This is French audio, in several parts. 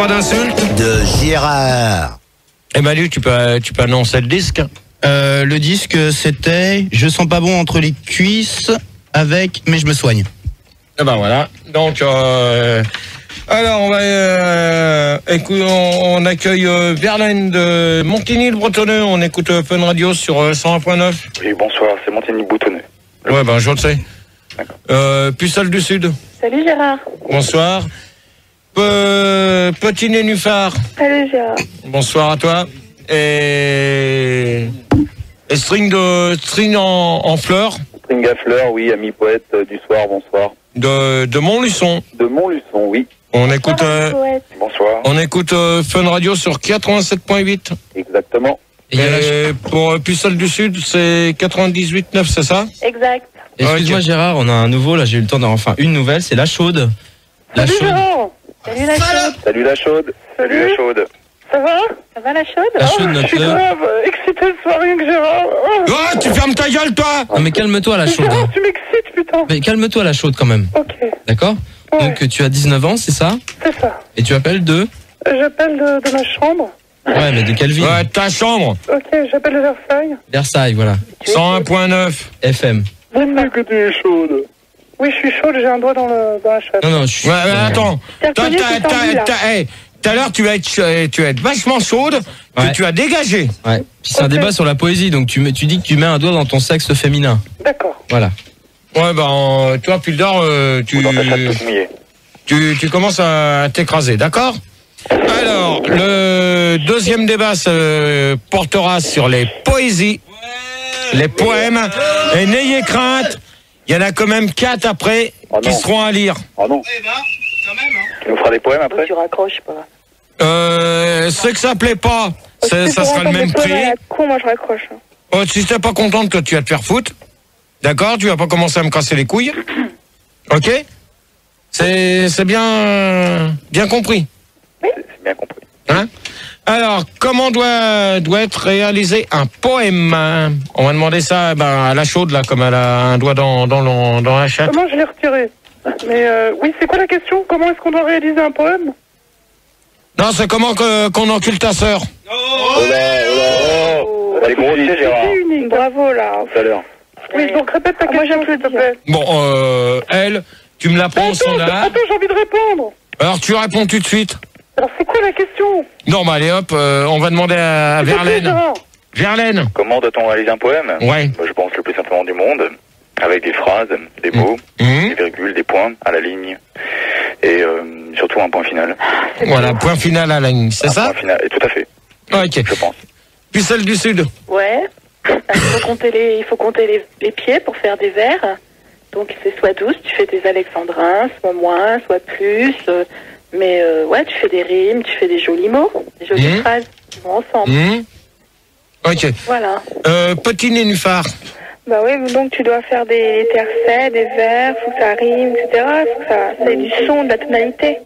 Pas d'insulte. De Gérard. Eh Manu, tu peux annoncer le disque. Le disque, c'était Je sens pas bon entre les cuisses avec Mais je me soigne. Eh ben voilà. Donc, alors on va, écoute, on accueille Verlaine de Montigny-le-Bretonneux. On écoute Fun Radio sur 101.9. Oui, bonsoir, c'est Montigny-le-Bretonneux. Ouais, ben je le sais. D'accord. Pucelle du Sud. Salut Gérard. Bonsoir. Petit Nénuphar. Salut Gérard. Bonsoir à toi. Et string en fleurs. String à fleurs, oui, ami poète du soir, bonsoir. De Montluçon. De Montluçon, oui. On écoute Bonsoir. on écoute Fun Radio sur 87.8. Exactement. Et pour Pucelle du Sud, c'est 98.9, c'est ça? Exact. Excuse-moi Gérard, on a un nouveau, là j'ai eu le temps enfin une nouvelle, c'est La Chaude. La Salut Chaude. Gérard. Salut la chaude. Salut la chaude. Salut la chaude. Ça va? Ça va la chaude? La Chaude, notre... excité ce soir rien que Gérard. Oh, tu fermes ta gueule, toi! Non mais calme-toi La Chaude. Tu m'excites putain. Mais calme-toi La Chaude quand même. Ok. D'accord? Ouais. Donc tu as 19 ans, c'est ça? C'est ça. Et tu appelles de... J'appelle de ma chambre. Ouais, mais de quelle ville? Ouais, ta chambre. Ok, j'appelle de Versailles. Versailles, voilà. 101.9. FM. Dis-moi que tu es chaude. Oui, je suis chaude, j'ai un doigt dans la chatte. Non, je suis... Ouais, attends. T'as reconnu que c'est tendu, là. Tout à l'heure, tu vas être vachement chaude, Ouais. que tu as dégagé. Ouais. Puis c'est un Ok. débat sur la poésie, donc tu dis que tu mets un doigt dans ton sexe féminin. D'accord. Voilà. Ouais, ben, toi, Pildor, Ou dans ta chatte toute mouillée. tu commences à t'écraser, d'accord? Alors, le deuxième débat se portera sur les poésies, les poèmes, et n'ayez crainte, il y en a quand même 4 après Oh qui non. seront à lire. Oh non. Tu nous feras des poèmes après? Tu raccroches pas. Ceux que ça plaît pas, ça sera le même prix. Con, moi je raccroche. Oh, si t'es pas contente, toi, tu vas te faire foutre. D'accord? Tu vas pas commencer à me casser les couilles. Ok? C'est bien compris. C'est bien compris. Hein? Alors, comment doit être réalisé un poème? On va demander ça à La Chaude, là, comme elle a un doigt dans la chatte. Comment je l'ai retiré? Mais oui, c'est quoi la question? Comment est-ce qu'on doit réaliser un poème? Non, c'est comment qu'on encule ta sœur. Oh là, oh là, oh. Elle est grossière, Gérard. C'est unique. Bravo là. Tout à l'heure. Oui, donc répète ta question, s'il te plaît. Bon, elle, tu me la prends au standard. Attends, j'ai envie de répondre. Alors, tu réponds tout de suite. Alors, c'est quoi la question? Non, bah allez, hop, on va demander à Verlaine. Verlaine. Comment doit-on réaliser un poème? Ouais. Bah, je pense le plus simplement du monde, avec des phrases, des mots, des virgules, des points à la ligne, et surtout un point final. Voilà, point final à la ligne, c'est Un ça? point final, et tout à fait, Ok. je pense. Pucelle du Sud. Ouais. Il faut compter les pieds pour faire des vers. Donc, c'est soit 12, tu fais des alexandrins, soit moins, soit plus. Mais ouais, tu fais des rimes, tu fais des jolis mots, des jolies phrases qui vont ensemble. Ok. Voilà. Petit Nénuphar. Bah oui, donc tu dois faire des tercets, des vers, faut que ça rime, etc. Faut que ça ait du son, de la tonalité.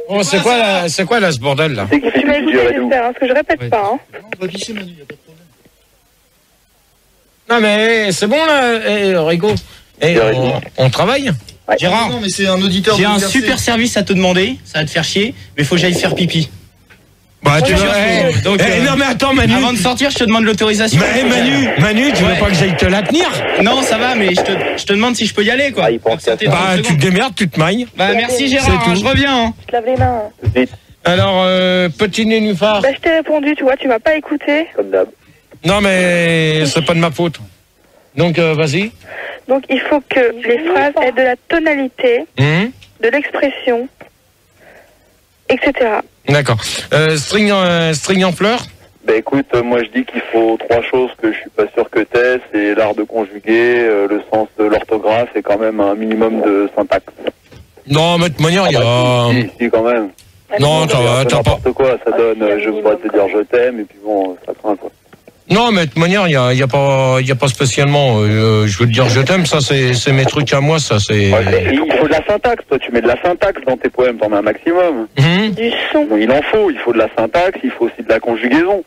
Oh, c'est quoi là ce bordel là? C'est qui fait Tu m'as du écouté, radou. j'espère, parce que je répète pas. Hein. Non mais c'est bon là, Rigo. On travaille. Ouais. Gérard, Non, mais c'est un auditeur. j'ai de un Percé. super service à te demander, ça va te faire chier, mais faut que j'aille faire pipi. Bah tu Donc, non mais attends Manu. Avant de sortir, je te demande l'autorisation. Mais Manu, tu veux Ouais. pas que j'aille te la tenir? Non, ça va, mais je te demande si je peux y aller, quoi. Ah, il pense Pour sortir qu'à dans Bah une tu te seconde. démerdes, tu te mailles. Bah merci Gérard, C'est tout. je reviens. Hein. Je te lave les mains. Tout de suite, Alors petit Nénuphar. Bah je t'ai répondu, tu vois, tu m'as pas écouté. comme d'hab. Non mais c'est pas de ma faute. Donc vas-y. Donc il faut que les phrases aient de la tonalité, de l'expression, etc. D'accord. String en fleurs. Bah écoute, moi je dis qu'il faut 3 choses que je suis pas sûr que t'aies, c'est l'art de conjuguer, le sens de l'orthographe et quand même un minimum de syntaxe. Non mais de toute manière il y a. Si, quand même. Non C'est un peu t'as pas. n'importe quoi, ça donne je voudrais te dire je t'aime et puis bon, ça craint quoi. Non mais de toute manière il y a pas spécialement. Je veux te dire je t'aime, ça c'est mes trucs à moi, ça c'est. Ouais, il faut de la syntaxe, toi tu mets de la syntaxe dans tes poèmes, t'en as un maximum. Du son. Bon, il faut de la syntaxe, il faut aussi de la conjugaison.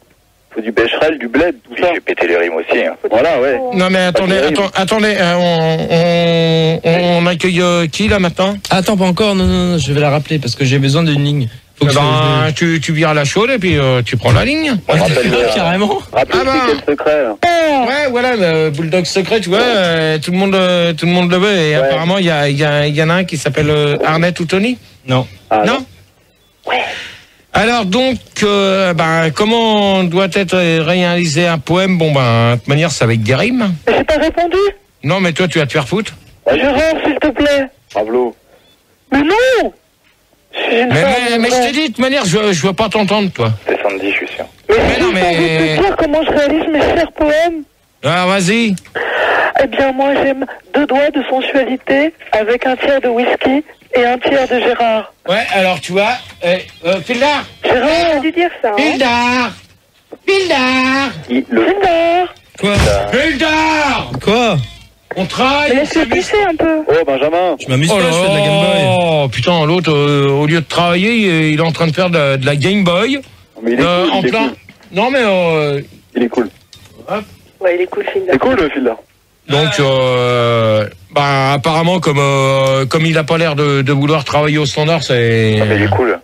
faut du Becherel, du bled, tout ça. J'ai pété les rimes aussi. Hein. Voilà, ouais. Non mais attendez, on accueille qui là maintenant? Attends, pas encore, non, je vais la rappeler parce que j'ai besoin d'une ligne. Faut que tu vires la chaude et puis tu prends la ligne. carrément. Rappelez quel secret, là. Ouais, voilà, le Bulldog secret, tu vois, tout le monde le veut et apparemment il y en a un qui s'appelle Arnett ou Tony. Non. Ah, Non. Ouais. Alors donc, comment doit être réalisé un poème? Bon de toute manière c'est avec des rimes. J'ai pas répondu. Non mais toi tu vas te faire foutre. Gérard, s'il te plaît. Pablo. Mais non. Mais je t'ai dit de toute manière je veux pas t'entendre toi. C'est Sandy, je suis sûr. Mais non mais. Je vais te dire comment je réalise mes chers poèmes. Ah vas-y. Eh bien, moi, j'aime 2 doigts de sensualité avec un tiers de whisky et un tiers de Gérard. Ouais, alors tu vois, Fildar. Gérard a dû dire ça. Fildar. Gérard. Quoi? Fildar. Quoi? On travaille. Laisse-le pisser un peu. Oh, Benjamin. Je m'amuse pas, je fais de la Game Boy. Oh putain, l'autre, au lieu de travailler, il est en train de faire de la Game Boy. Mais il est cool, En il est plein. cool. Non mais. Il est cool. Ouais, il est cool, Phil. C'est cool, le fil là. Donc, apparemment, comme il a pas l'air de vouloir travailler au standard, c'est. Ah, mais il est cool.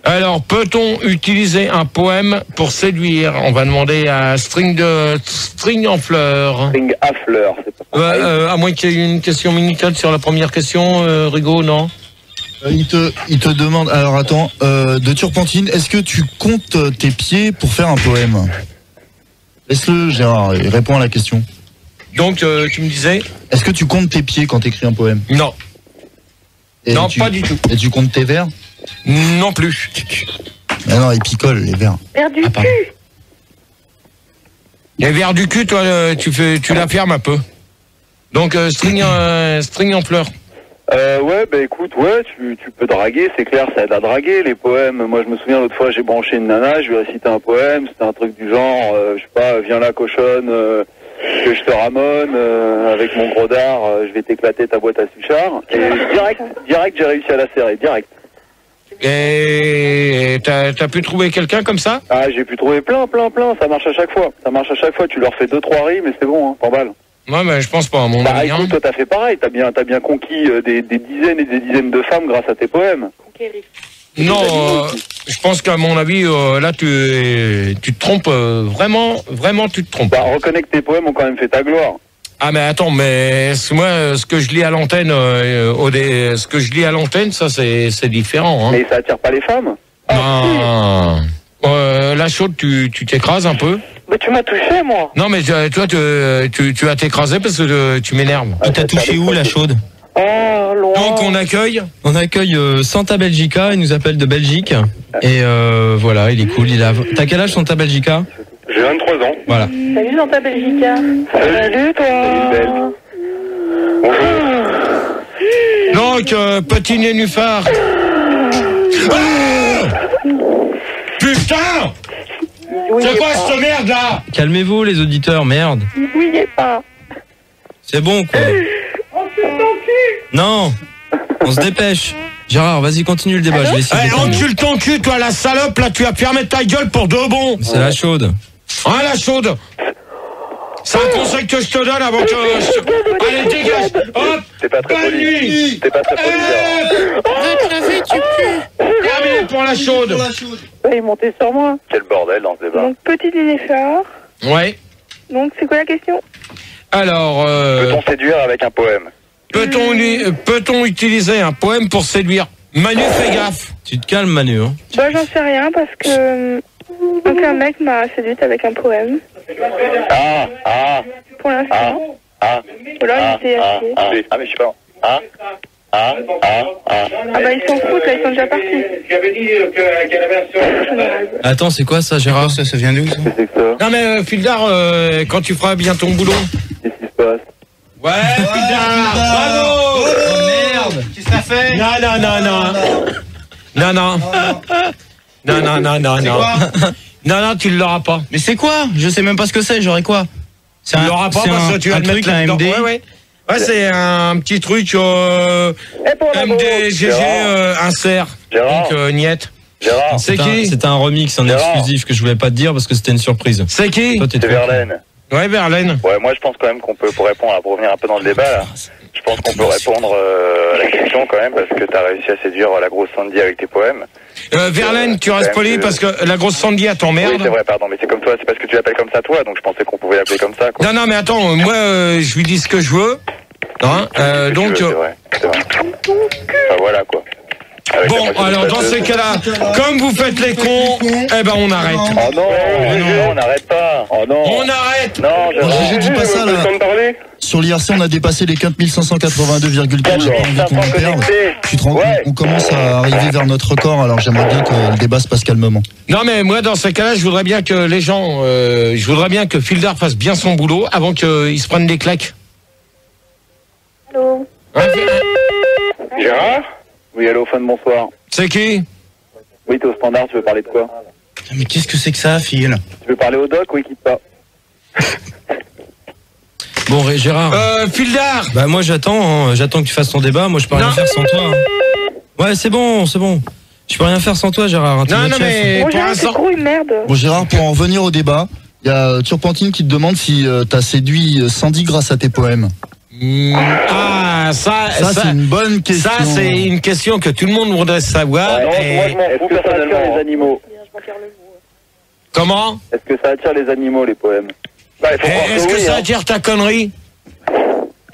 Alors, peut-on utiliser un poème pour séduire? On va demander à String en fleurs. String à fleurs, c'est pas pareil. À moins qu'il y ait une question Minitel sur la première question, Rigaud, non? Il te demande, alors attends, de Turpentine, est-ce que tu comptes tes pieds pour faire un poème? Laisse-le, Gérard, il répond à la question. Donc, tu me disais? Est-ce que tu comptes tes pieds quand t'écris un poème? Non. Et Non, pas du tout. Et tu comptes tes vers? Non plus. Ah non, ils picolent, les vers. Vers du pardon. cul. Et vers du cul, toi, tu la fermes un peu. Donc, string en fleurs. Ouais, bah écoute, ouais, tu peux draguer, c'est clair, ça aide à draguer, les poèmes. Moi, je me souviens, l'autre fois, j'ai branché une nana, je lui ai récité un poème, c'était un truc du genre, je sais pas, viens là, cochonne, que je te ramone, avec mon gros dard, je vais t'éclater ta boîte à suchard. Et direct, j'ai réussi à la serrer, direct. Et t'as pu trouver quelqu'un comme ça? Ah, j'ai pu trouver plein, ça marche à chaque fois. Tu leur fais 2-3 rimes et c'est bon, hein, t'emballes. Ouais, mais je pense pas, à mon Bah avis. écoute, toi t'as fait pareil, t'as bien conquis des dizaines et des dizaines de femmes grâce à tes poèmes. Conquérir. Non, je pense qu'à mon avis, là, tu te trompes, vraiment, tu te trompes. Bah reconnais que tes poèmes ont quand même fait ta gloire. Ah, mais attends, mais moi, ce que je lis à l'antenne, ça, c'est différent, hein. Mais ça attire pas les femmes. Ah. La chaude, tu t'écrases un peu. Mais tu m'as touché, moi. Non, mais toi, tu vas t'écraser parce que tu m'énerves. Il t'a touché où, la chaude? Oh, loin. Donc, on accueille. On accueille Santa Belgica, il nous appelle de Belgique. Et voilà, il est cool. T'as quel âge, Santa Belgica? J'ai 23 ans. Voilà. Salut, Santa Belgica. Salut, toi. Donc, petit nénuphar. Ah putain! C'est quoi cette merde là? Calmez-vous, les auditeurs, merde. Oui, pas. C'est bon, quoi. Non, on se dépêche. Gérard, vas-y, continue le débat, je vais essayer de déterminer. Encule ton cul, toi, la salope, là, tu vas fermer ta gueule pour de bon. C'est la chaude. Hein, la chaude? C'est un conseil que je te donne avant que... Allez, dégage. Hop. T'es pas très Bonne poli. nuit. T'es pas très poli, Terminé pour la chaude. Il est monté sur moi. Quel bordel dans ce débat. Donc, petit nénuphar. Ouais. Donc, c'est quoi la question? Alors, Peut-on séduire avec un poème? peut-on utiliser un poème pour séduire? Manu, fais gaffe. Tu te calmes, Manu. Hein. Bah, j'en sais rien parce que donc un mec m'a séduite avec un poème. Pour l'instant. Alors il était assis. Ah, mais je sais pas. Ah bah ils s'en foutent là, ils sont déjà partis. Attends, c'est quoi ça, Gérard? Ça vient d'où, ça? C'est que ça. Non mais Fildar, quand tu feras bien ton boulot. Qu'est-ce qui se passe? Ouais, Fildar, bravo. Oh merde! Qu'est-ce que ça fait? Non. Non, tu l'auras pas. Mais c'est quoi? Je sais même pas ce que c'est, j'aurais quoi? Tu l'auras pas parce que tu vas le mettre là-dedans. Ouais, c'est un petit truc MDGG insert. Gérard. Donc Niette. Gérard, C'est qui? C'était un remix, un Gérard. exclusif que je voulais pas te dire parce que c'était une surprise. C'est qui? Toi, t'es c'est trop- Verlaine. Ouais, Verlaine. Ouais, moi je pense quand même qu'on peut, pour répondre, pour revenir un peu dans le débat, là, je pense qu'on peut répondre à la question quand même, parce que t'as réussi à séduire la grosse Sandy avec tes poèmes. Verlaine, tu quand restes même poli que- parce que la grosse Sandy à t'emmerde. Oui, c'est vrai, pardon, mais c'est comme toi, c'est parce que tu l'appelles comme ça toi, donc je pensais qu'on pouvait l'appeler comme ça, quoi. Non, non, mais attends, moi, je lui dis ce que je veux. Hein, donc, C'est vrai, c'est vrai. Enfin, voilà, quoi. Avec bon, la moitié alors de dans ta ces tête. cas-là, comme vous faites les cons, eh ben on arrête. Oh non, on n'arrête pas. Oh non. On arrête. Non, Bon, Gégé, dis pas ça, là. de parler. Sur l'IRC, on a dépassé les 4582,4. J'ai pas envie qu'on en perde. Tu te rends compte, Ouais. on commence à arriver vers notre record, alors j'aimerais bien que le débat se passe calmement. Non, mais moi, dans ces cas-là, je voudrais bien que les gens, je voudrais bien que Fildar fasse bien son boulot avant qu'il se prenne des claques. Allô? Hein, Gérard? Oui, allô, fan, bonsoir. c'est qui? Oui, t'es au standard, tu veux parler de quoi? Mais qu'est-ce que c'est que ça, Phil? Tu veux parler au doc ou quitte pas? Bon, Gérard. Fildar. Bah moi j'attends, hein. J'attends que tu fasses ton débat. Moi je peux rien Non. faire sans toi. hein. Ouais, c'est bon, c'est bon. Je peux rien faire sans toi, Gérard. hein, t'es Non, notre non, chef. mais Bon, pour Gérard, c'est l'instant. trop une merde. Bon, Gérard, pour en revenir au débat, il y a Turpentine qui te demande si t'as séduit Sandy grâce à tes poèmes. Ah, ça, Ça, c'est une bonne question. ça, c'est une question que tout le monde voudrait savoir. Non, et- moi je m'en fous personnellement. Les animaux. Comment? Est-ce que ça attire les animaux, les poèmes? Bah, il faut croire Est-ce que oui, ça hein. attire ta connerie?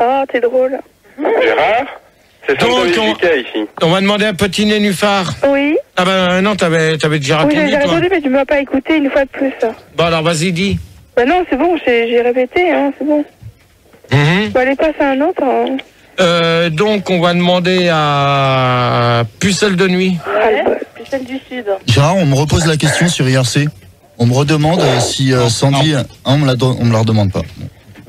Oh, t'es drôle. Gérard? C'est Donc, Santa on- Belgica ici. On va demander à Petit Nénuphar. Oui. Ah ben non, t'avais déjà Oui, répondu, j'ai toi. répondu, mais tu m'as pas écouté une fois de plus. Bon, alors vas-y, dis. Bah non, c'est bon, j'ai répété, hein, c'est bon. Bon, allez, passe à un autre. Hein. Donc, on va demander à Pucelle de nuit. Ouais, Puis celle du Sud. Gérard, on me repose la question sur IRC. On me redemande si Sandy... on me la redemande pas.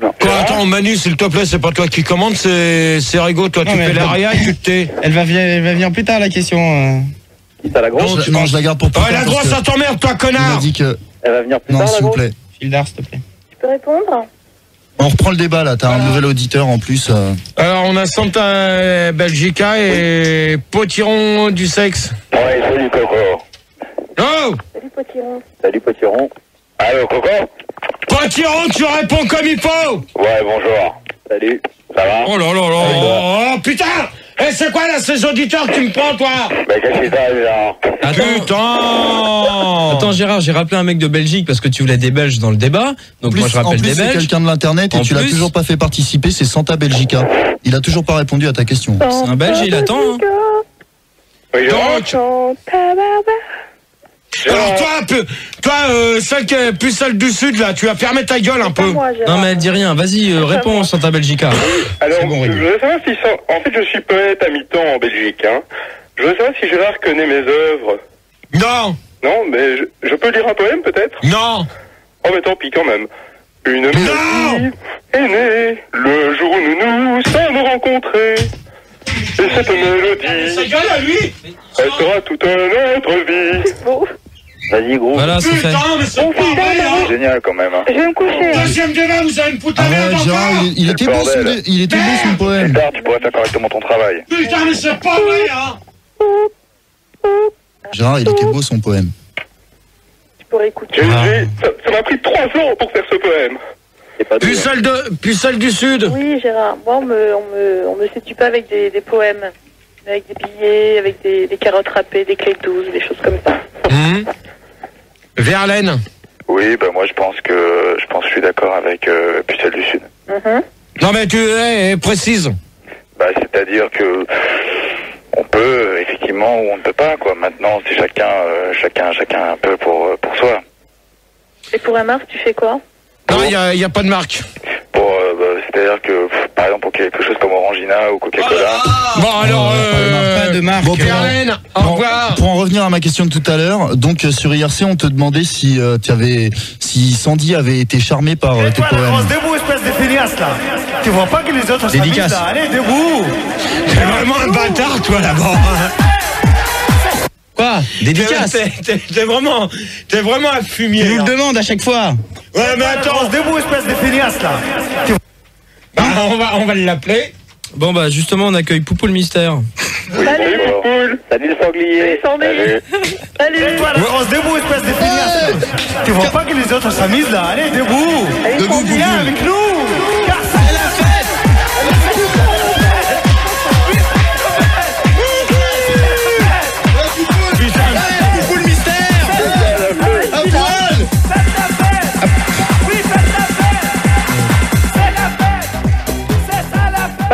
Quoi, attends, Manu, s'il te plaît, c'est pas toi qui commande, c'est Rigo, toi, Non, tu mais fais elle va- l'aria et tu te tais. Elle va venir plus tard, la question. T'as la grosse? Non, je la garde pour plus Oh, tard la parce grosse, que ça t'emmerde, toi, il m'a connard! dit que... Elle va venir plus Non, tard, la s'il vous grosse? plaît. Fildar, s'il te plaît. Tu peux répondre? On reprend le débat, là. T'as un nouvel auditeur, en plus. Alors, on a Santa Belgica et Potiron du sexe. Ouais, salut Coco. Oh! Salut Potiron. Salut, Potiron. Allô Coco? Potiron, tu réponds comme il faut! Ouais, bonjour. Salut. Ça va? Oh là là là! Oh, putain! Eh, c'est quoi, là, ces auditeurs que tu me prends, toi? Bah qu'est-ce qui t'arrive là? Putain! Attends, Gérard, j'ai rappelé un mec de Belgique parce que tu voulais des Belges dans le débat. Donc moi je En rappelle plus, des c'est Belges. quelqu'un de l'internet et En tu l'as plus- toujours pas fait participer, c'est Santa Belgica. Il a toujours pas répondu à ta question. C'est un Belge, il attend. hein. Oui, Gérard? Donc, Santa Barbara. alors toi, Pucelle du Sud, là, tu vas fermer ta gueule un peu. Moi, Gérard. Non mais elle dit rien. Vas-y, réponds, Santa Belgica. Alors, C'est bon, je Rigo. voudrais savoir si... En fait, je suis poète à mi-temps en Belgique, hein. Je voudrais savoir si Gérard connaît mes œuvres. Non! Non, mais je peux lire un poème, peut-être? Non! Oh, mais tant pis, quand même. Une mélodie est née le jour où nous nous sommes rencontrés. Et cette Sa mélodie, gueule à lui! elle sera toute notre vie. Bon, Vas-y, gros. Voilà, c'est fait. Putain, mais c'est pas vrai, hein! Génial, quand même, hein. je vais me coucher. Deuxième débat, vous allez me foutre Ah la merde ouais, Gérard, encore! il était C'est le beau bordel. il était beau son poème. Tard, tu pourrais faire correctement ton travail. Putain, mais c'est pas vrai, hein! Gérard, il était beau son poème. Tu pourrais écouter. Ça m'a pris 3 ans pour faire ce poème. C'est pas doué. Pucelle du Sud! Oui, Gérard. Moi, on me séduit pas avec des poèmes. Mais avec des billets, avec des carottes râpées, des clés de 12, des choses comme ça. Verlaine. Oui, bah moi je pense que je suis d'accord avec Pucelle du Sud. Non mais tu précise. Bah c'est-à-dire que on peut effectivement ou on ne peut pas quoi. Maintenant c'est chacun un peu pour soi. Et pour un Mars, tu fais quoi? Non, il y a pas de marque. C'est-à-dire que par exemple pour quelque chose comme Orangina ou Coca-Cola. Bon alors, Pas de marque. Bon, Verlaine, au revoir. Pour en revenir à ma question de tout à l'heure, donc sur IRC, on te demandait si si Sandy avait été charmée par tes poèmes. Debout, espèce de feignasse là. Tu vois pas que les autres Dédicace. s'amusent, là. Allez, debout. T'es vraiment un bâtard, toi, là-bas. Quoi? Dédicace. T'es vraiment un fumier. Tu nous hein. le demandes à chaque fois. Ouais, mais attends, Debout, espèce de feignasse là. bah, on va l'appeler. Bon bah justement on accueille Poupou le mystère. Salut, Poule. Salut le sanglier. Salut. Salut. Toi, la grosse, debout, espèce de feignasse. Tu vois pas que les autres s'amusent là? Allez, debout. Debout, Viens Poupoule. avec nous. Car c'est la fête. Poupoule mystère. À poil.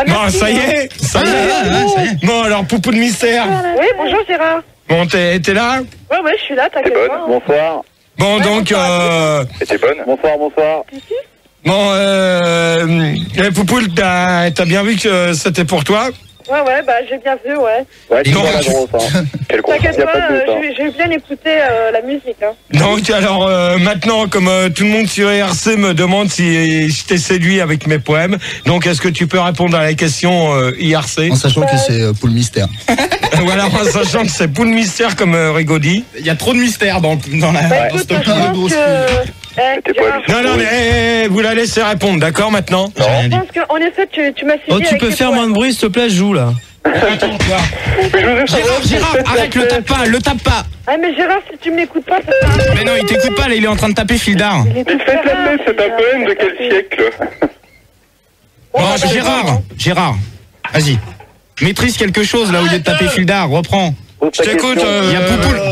Bon, ça y est. Ça y est. Bon, alors, Poupou de mystère. Oui, bonjour Gérard. Bon, t'es là? Ouais, je suis là, T'es t'inquiète bonne? pas. Bonsoir. Bon, donc, Et t'es bonne? Bonsoir. bon, Poupoule, t'as bien vu que c'était pour toi? Ouais, bah j'ai bien vu, ouais. Ouais, tu Donc, vois la grosse, hein. Quelle grosse? T'inquiète y a pas, pas de doute, hein. j'ai bien écouté la musique. Hein. Donc, alors, maintenant, comme tout le monde sur IRC me demande si je t'ai séduit avec mes poèmes, donc, est-ce que tu peux répondre à la question IRC? En sachant que c'est Poule Mystère. Voilà, en sachant que c'est Poule Mystère, comme Rigaud dit. Il y a trop de mystère dans la. Bah écoute, je pense que... T'es pas Gérard, Non, non, mais vous la laissez répondre, d'accord, maintenant? je pense qu'en effet, tu m'as séduit Oh, tu avec peux tes faire poèmes. moins de bruit, s'il te plaît, je joue là. Attends, toi. Gérard, arrête, le tape pas. Ah mais Gérard, si tu m'écoutes pas, ça sert à rien. Mais non, il t'écoute pas, là, il est en train de taper Fildar. Il est tout Mais faites la serein, fête, c'est un Gérard. poème de quel siècle? Oh, Non, bah, Gérard, vas-y. Maîtrise quelque chose là au lieu de taper Fildar, reprends. Je t'écoute.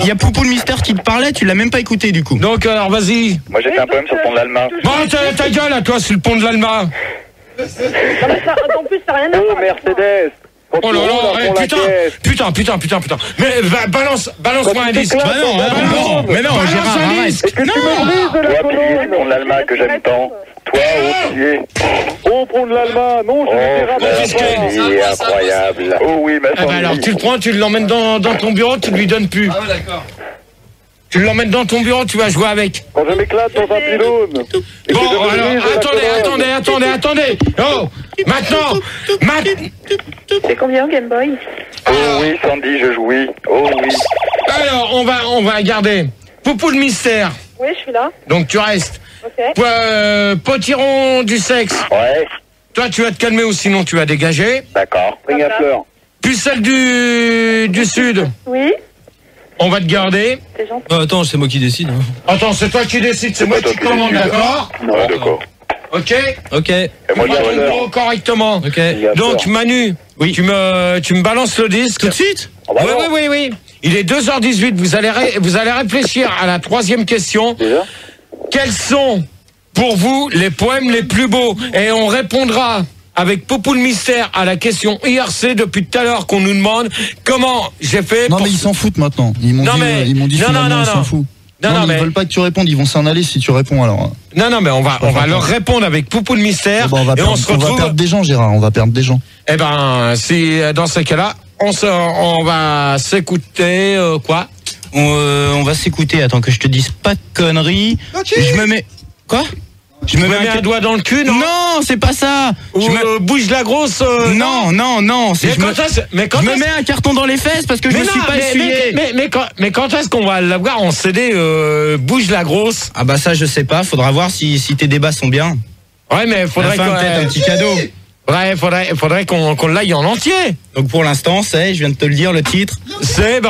Il y a Poupoule Mystère qui te parlait, tu l'as même pas écouté du coup. Donc, alors, vas-y. Moi j'ai fait un poème sur le pont de l'Alma. Bon, ta gueule à toi, sur le pont de l'Alma. Non, mais ça, en plus, ça n'a rien à Oh, voir. avec moi. Mercedes. Quand Oh tu là roules, là, on la caisse. putain. Mais balance-moi un disque. Bah non, mais non, Balance Gérard, un arrête. disque. Et que tu me brises de la Toi, pilier du colonne. pont de l'Alma que j'aime tant. Toi, au pied. Oh, pont de l'Alma. Non, je Oh, ne dirai pas. il est incroyable. Oh oui, ma Ah bah alors, tu le prends, tu l'emmènes dans ton bureau, tu lui donnes plus. Ah ouais, d'accord. Tu l'emmènes dans ton bureau, tu vas jouer avec. Quand je m'éclate dans un pylône. Et que je Bon, me alors, brise de la colonne. attendez. Oh, maintenant. C'est combien Game Boy? Oh oui, Sandy, je jouis. Oh oui. Alors, on va garder. Poupou de mystère. Oui, je suis là. Donc, tu restes. Ok. Potiron du sexe. Ouais, Toi, tu vas te calmer ou sinon tu vas dégager. d'accord. Ring à fleurs. Pucelle du Sud. Oui, On va te garder. c'est gentil. Attends, c'est moi qui décide. hein. Attends, c'est toi qui décides, c'est moi toi qui qui commande, décides. d'accord? Ouais, d'accord. Ok? Ok, Et moi, Tu vas je ton bureau correctement. ok. Donc, Manu, Oui. tu me balances le disque. Tout de suite. Oui. Il est 2h18. Vous allez réfléchir à la troisième question. Déjà? Quels sont, pour vous, les poèmes les plus beaux? Et on répondra avec Poupou le mystère à la question IRC depuis tout à l'heure qu'on nous demande comment j'ai fait. Non, pour- mais ils s'en foutent maintenant. Ils m'ont Non, dit, mais- ils m'ont dit non, finalement, non, ils non. s'en foutent. Non, mais mais- ils veulent pas que tu répondes. Ils vont s'en aller si tu réponds alors. Non, mais on va Enfin, leur répondre avec Poupou le mystère. Bon, et on se on va retrouve. perdre des gens, Gérard. On va perdre des gens. Eh ben, si dans ces cas-là, on va s'écouter quoi? On va s'écouter, attends que je te dise pas de conneries. Je me mets. Quoi? Je me mets un doigt dans le cul, non? Non, c'est pas ça. Ou Je me- bouge la grosse. Non. c'est- Mais je me- quand est-ce mais quand Je me est-ce- mets un carton dans les fesses parce que je mais me suis non, pas essuyé. mais quand est-ce qu'on va l'avoir en CD bouge la grosse? Ah bah ça je sais pas, faudra voir si tes débats sont bien. Ouais, mais faudrait Enfin, peut-être un petit cadeau. faudrait qu'on l'aille en entier. Donc pour l'instant, je viens de te le dire le titre. C'est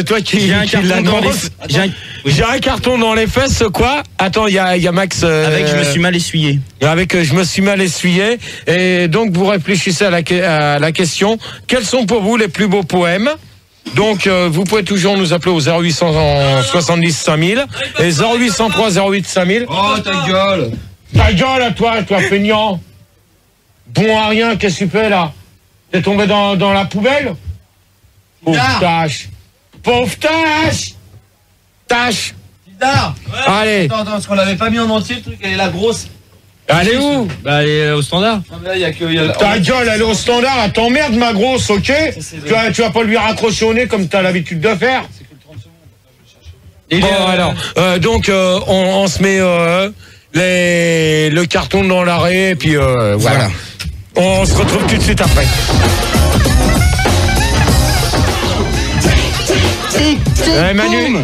toi qui J'ai un qui carton dans les l'annonce. j'ai un- J'ai un carton dans les fesses, quoi? Attends, il y a Max. avec je me suis mal essuyé. Avec je me suis mal essuyé. Et donc, vous réfléchissez à la question. Quels sont pour vous les plus beaux poèmes? Donc, vous pouvez toujours nous appeler au 0870 5000 et 0803 08 5000. Oh, ta gueule. Ta gueule à toi feignant. Bon à rien, qu'est-ce que tu fais là? T'es tombé dans la poubelle? Pauvre tâche. Pauvre tâche. Tâche. Tildar. Allez. Attends, parce qu'on l'avait pas mis en entier le truc, elle est la grosse. Elle est où? Bah, elle est au standard. Non, mais là, il y a que. Ta gueule, elle est au standard, elle t'emmerde ma grosse, ok? Tu vas pas lui raccrocher au nez comme t'as l'habitude de faire. Bon, alors, donc on se met le carton dans l'arrêt et puis voilà. On se retrouve tout de suite après.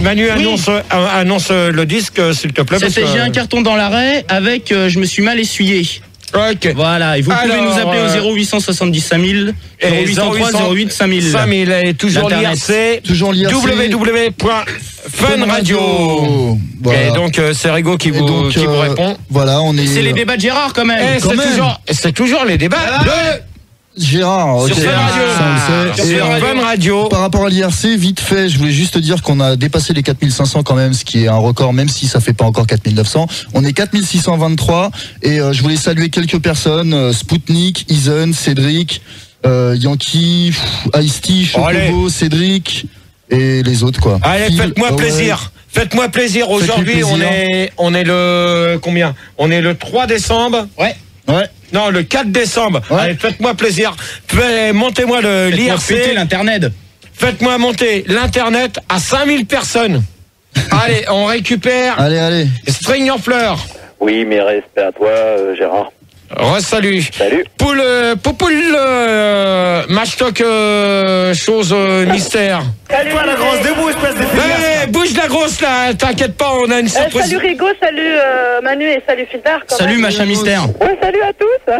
Manu annonce le disque, s'il te plaît. parce C'était que- j'ai un carton dans l'arrêt avec je me suis mal essuyé. Ok. Voilà, et vous pouvez nous appeler au 0870 5000 Et 0803 08 5000. 5000 et toujours l'IRC. Toujours l'IRC. www.funradio. Voilà. Et donc c'est Rigaud qui vous répond. Voilà, on est. C'est les débats de Gérard quand même. Et c'est toujours les débats de Gérard, ok. Sur Fun Radio. Ça, on le sait. Sur Fun Radio. Par rapport à l'IRC, vite fait, je voulais juste te dire qu'on a dépassé les 4500 quand même, ce qui est un record, même si ça fait pas encore 4900. On est 4623 et je voulais saluer quelques personnes, Spoutnik, Isen, Cédric, Yankee, Ice-T, Chocobo, Cédric et les autres quoi. Allez, faites-moi plaisir. Faites-moi plaisir. Aujourd'hui, on est le combien? On est le 3 décembre. Ouais. Non, le 4 décembre. Ouais. Allez, faites-moi plaisir. Montez-moi l'IRC. L'Internet. Faites-moi monter l'Internet à 5000 personnes. Allez, on récupère. Allez. String en fleurs. Oui, mais respect à toi, Gérard. Re-salut. Salut. Poupoule, match-talk, chose mystère. Salut, Toi, la grosse debout, espèce de Eh, bouge la grosse là, t'inquiète pas, on a une surprise. salut Rigaud, salut Manu et salut Fildar. Salut machin mystère. Ouais, salut à tous.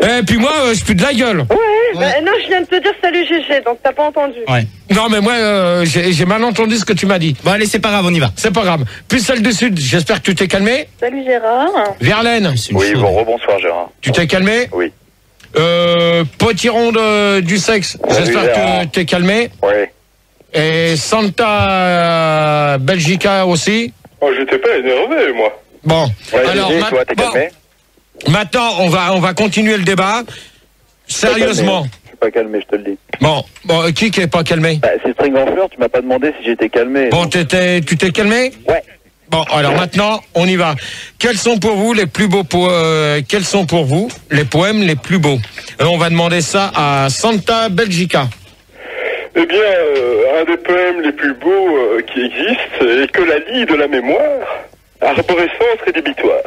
Et puis moi, je suis de la gueule. Ouais. Non, je viens de te dire salut GG, donc t'as pas entendu. Ouais. Non mais moi, j'ai mal entendu ce que tu m'as dit. Bon allez, c'est pas grave, on y va. C'est pas grave. Puis celle du Sud, j'espère que tu t'es calmé. Salut Gérard. Verlaine, Oui, bon, rebonsoir Gérard. tu t'es calmé. Oui. Potiron du sexe, Salut, j'espère Gérard. que tu t'es calmé. Ouais. Et Santa Belgica aussi. Oh, j'étais pas énervé, moi. Bon, Ouais, alors Gégé, toi, t'es calmé? maintenant on va continuer le débat. Sérieusement. Je suis pas calmé, je te le dis. Bon, qui est pas calmé? Bah, c'est String en fleurs, tu m'as pas demandé si j'étais calmé. Bon, tu t'es calmé? Ouais. Bon, alors maintenant, on y va. Quels sont pour vous les plus beaux quels sont pour vous les poèmes les plus beaux? On va demander ça à Santa Belgica. Eh bien, un des poèmes les plus beaux qui existent est que la lie de la mémoire, arborescence rédhibitoire.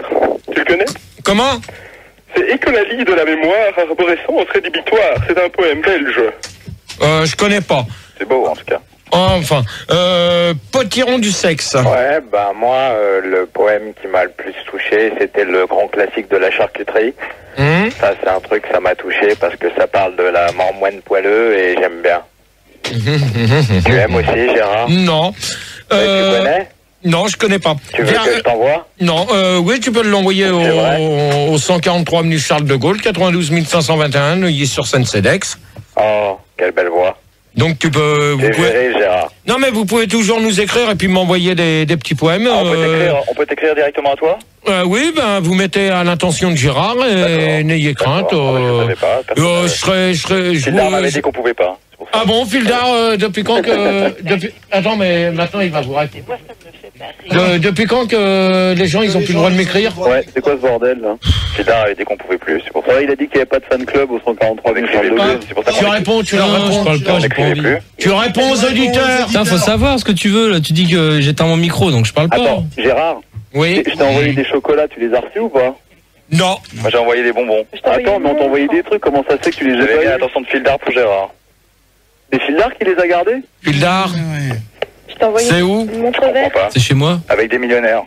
Tu le connais? Comment? C'est et que la lie de la mémoire, arborescence rédhibitoire. C'est un poème belge. Je connais pas. C'est beau en tout cas. Enfin, Potiron du sexe. Ouais, bah moi, le poème qui m'a le plus touché, c'était le grand classique de la charcuterie. Ça, c'est un truc, ça m'a touché parce que ça parle de la marmoine poileuse et j'aime bien. Tu aimes aussi, Gérard? Non. Tu connais? Non, je connais pas. Tu veux que je t'envoie? Non, oui, tu peux l'envoyer au 143 avenue Charles de Gaulle, 92 521, Neuilly-sur-Seine CEDEX. Oh, quelle belle voix. Donc tu peux... T'es viré, Gérard. Non, mais vous pouvez toujours nous écrire et puis m'envoyer des petits poèmes. On peut t'écrire directement à toi? Oui, ben vous mettez à l'intention de Gérard et n'ayez crainte. Je savais pas. Fildar m'avait dit qu'on pouvait pas. Ah bon, Fildar, depuis quand que... Attends, mais maintenant il va vous répondre. Depuis quand que les gens ils ont plus le droit de m'écrire? Ouais, c'est quoi ce bordel là? Fildar avait dit qu'on pouvait plus, c'est pour ça. Ouais, il a dit qu'il n'y avait pas de fan club au 143 c'est pour ça Tu réponds, tu leur réponds. Je parle pas, j'ai pas envie. Tu réponds aux auditeurs. Putain, faut savoir ce que tu veux là. Tu dis que j'éteins mon micro, donc je parle pas. Attends, Gérard, Oui. je t'ai envoyé des chocolats, tu les as reçus ou pas? Non. Moi j'ai envoyé des bonbons. Attends, mais on t'a envoyé des trucs, comment ça se fait que tu les as J'avais mis pas eu? l'attention de Fildar pour Gérard. C'est Fildar qui les a gardés? Fildar, Je t'ai envoyé c'est où? une montre Je comprends verte. pas. C'est chez moi. Avec des millionnaires.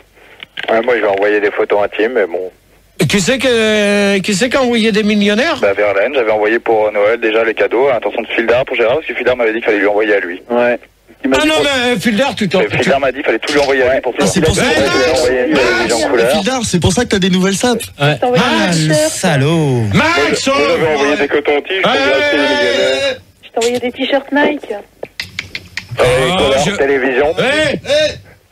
Ouais, moi je vais envoyer des photos intimes, mais bon. Qui c'est qui a envoyé des millionnaires? Bah Verlaine, j'avais envoyé pour Noël déjà les cadeaux à l'intention de Fildar pour Gérard, parce que Fildar m'avait dit qu'il fallait lui envoyer à lui. Ouais. Ah non, mais Fildar, tu t'en... Fildar m'a dit qu'il fallait tout lui envoyer à lui pour Ah, c'est pour ça. Je lui ai envoyé une télévision couleur. Fildar, c'est pour ça que t'as des nouvelles sapes. Ouais. Je t'ai envoyé un t-shirt. Salaud. Max! On avait envoyé des cotons-tiges pour gratter les millionnaires. Je t'ai envoyé des t-shirts Nike. Télévision. Je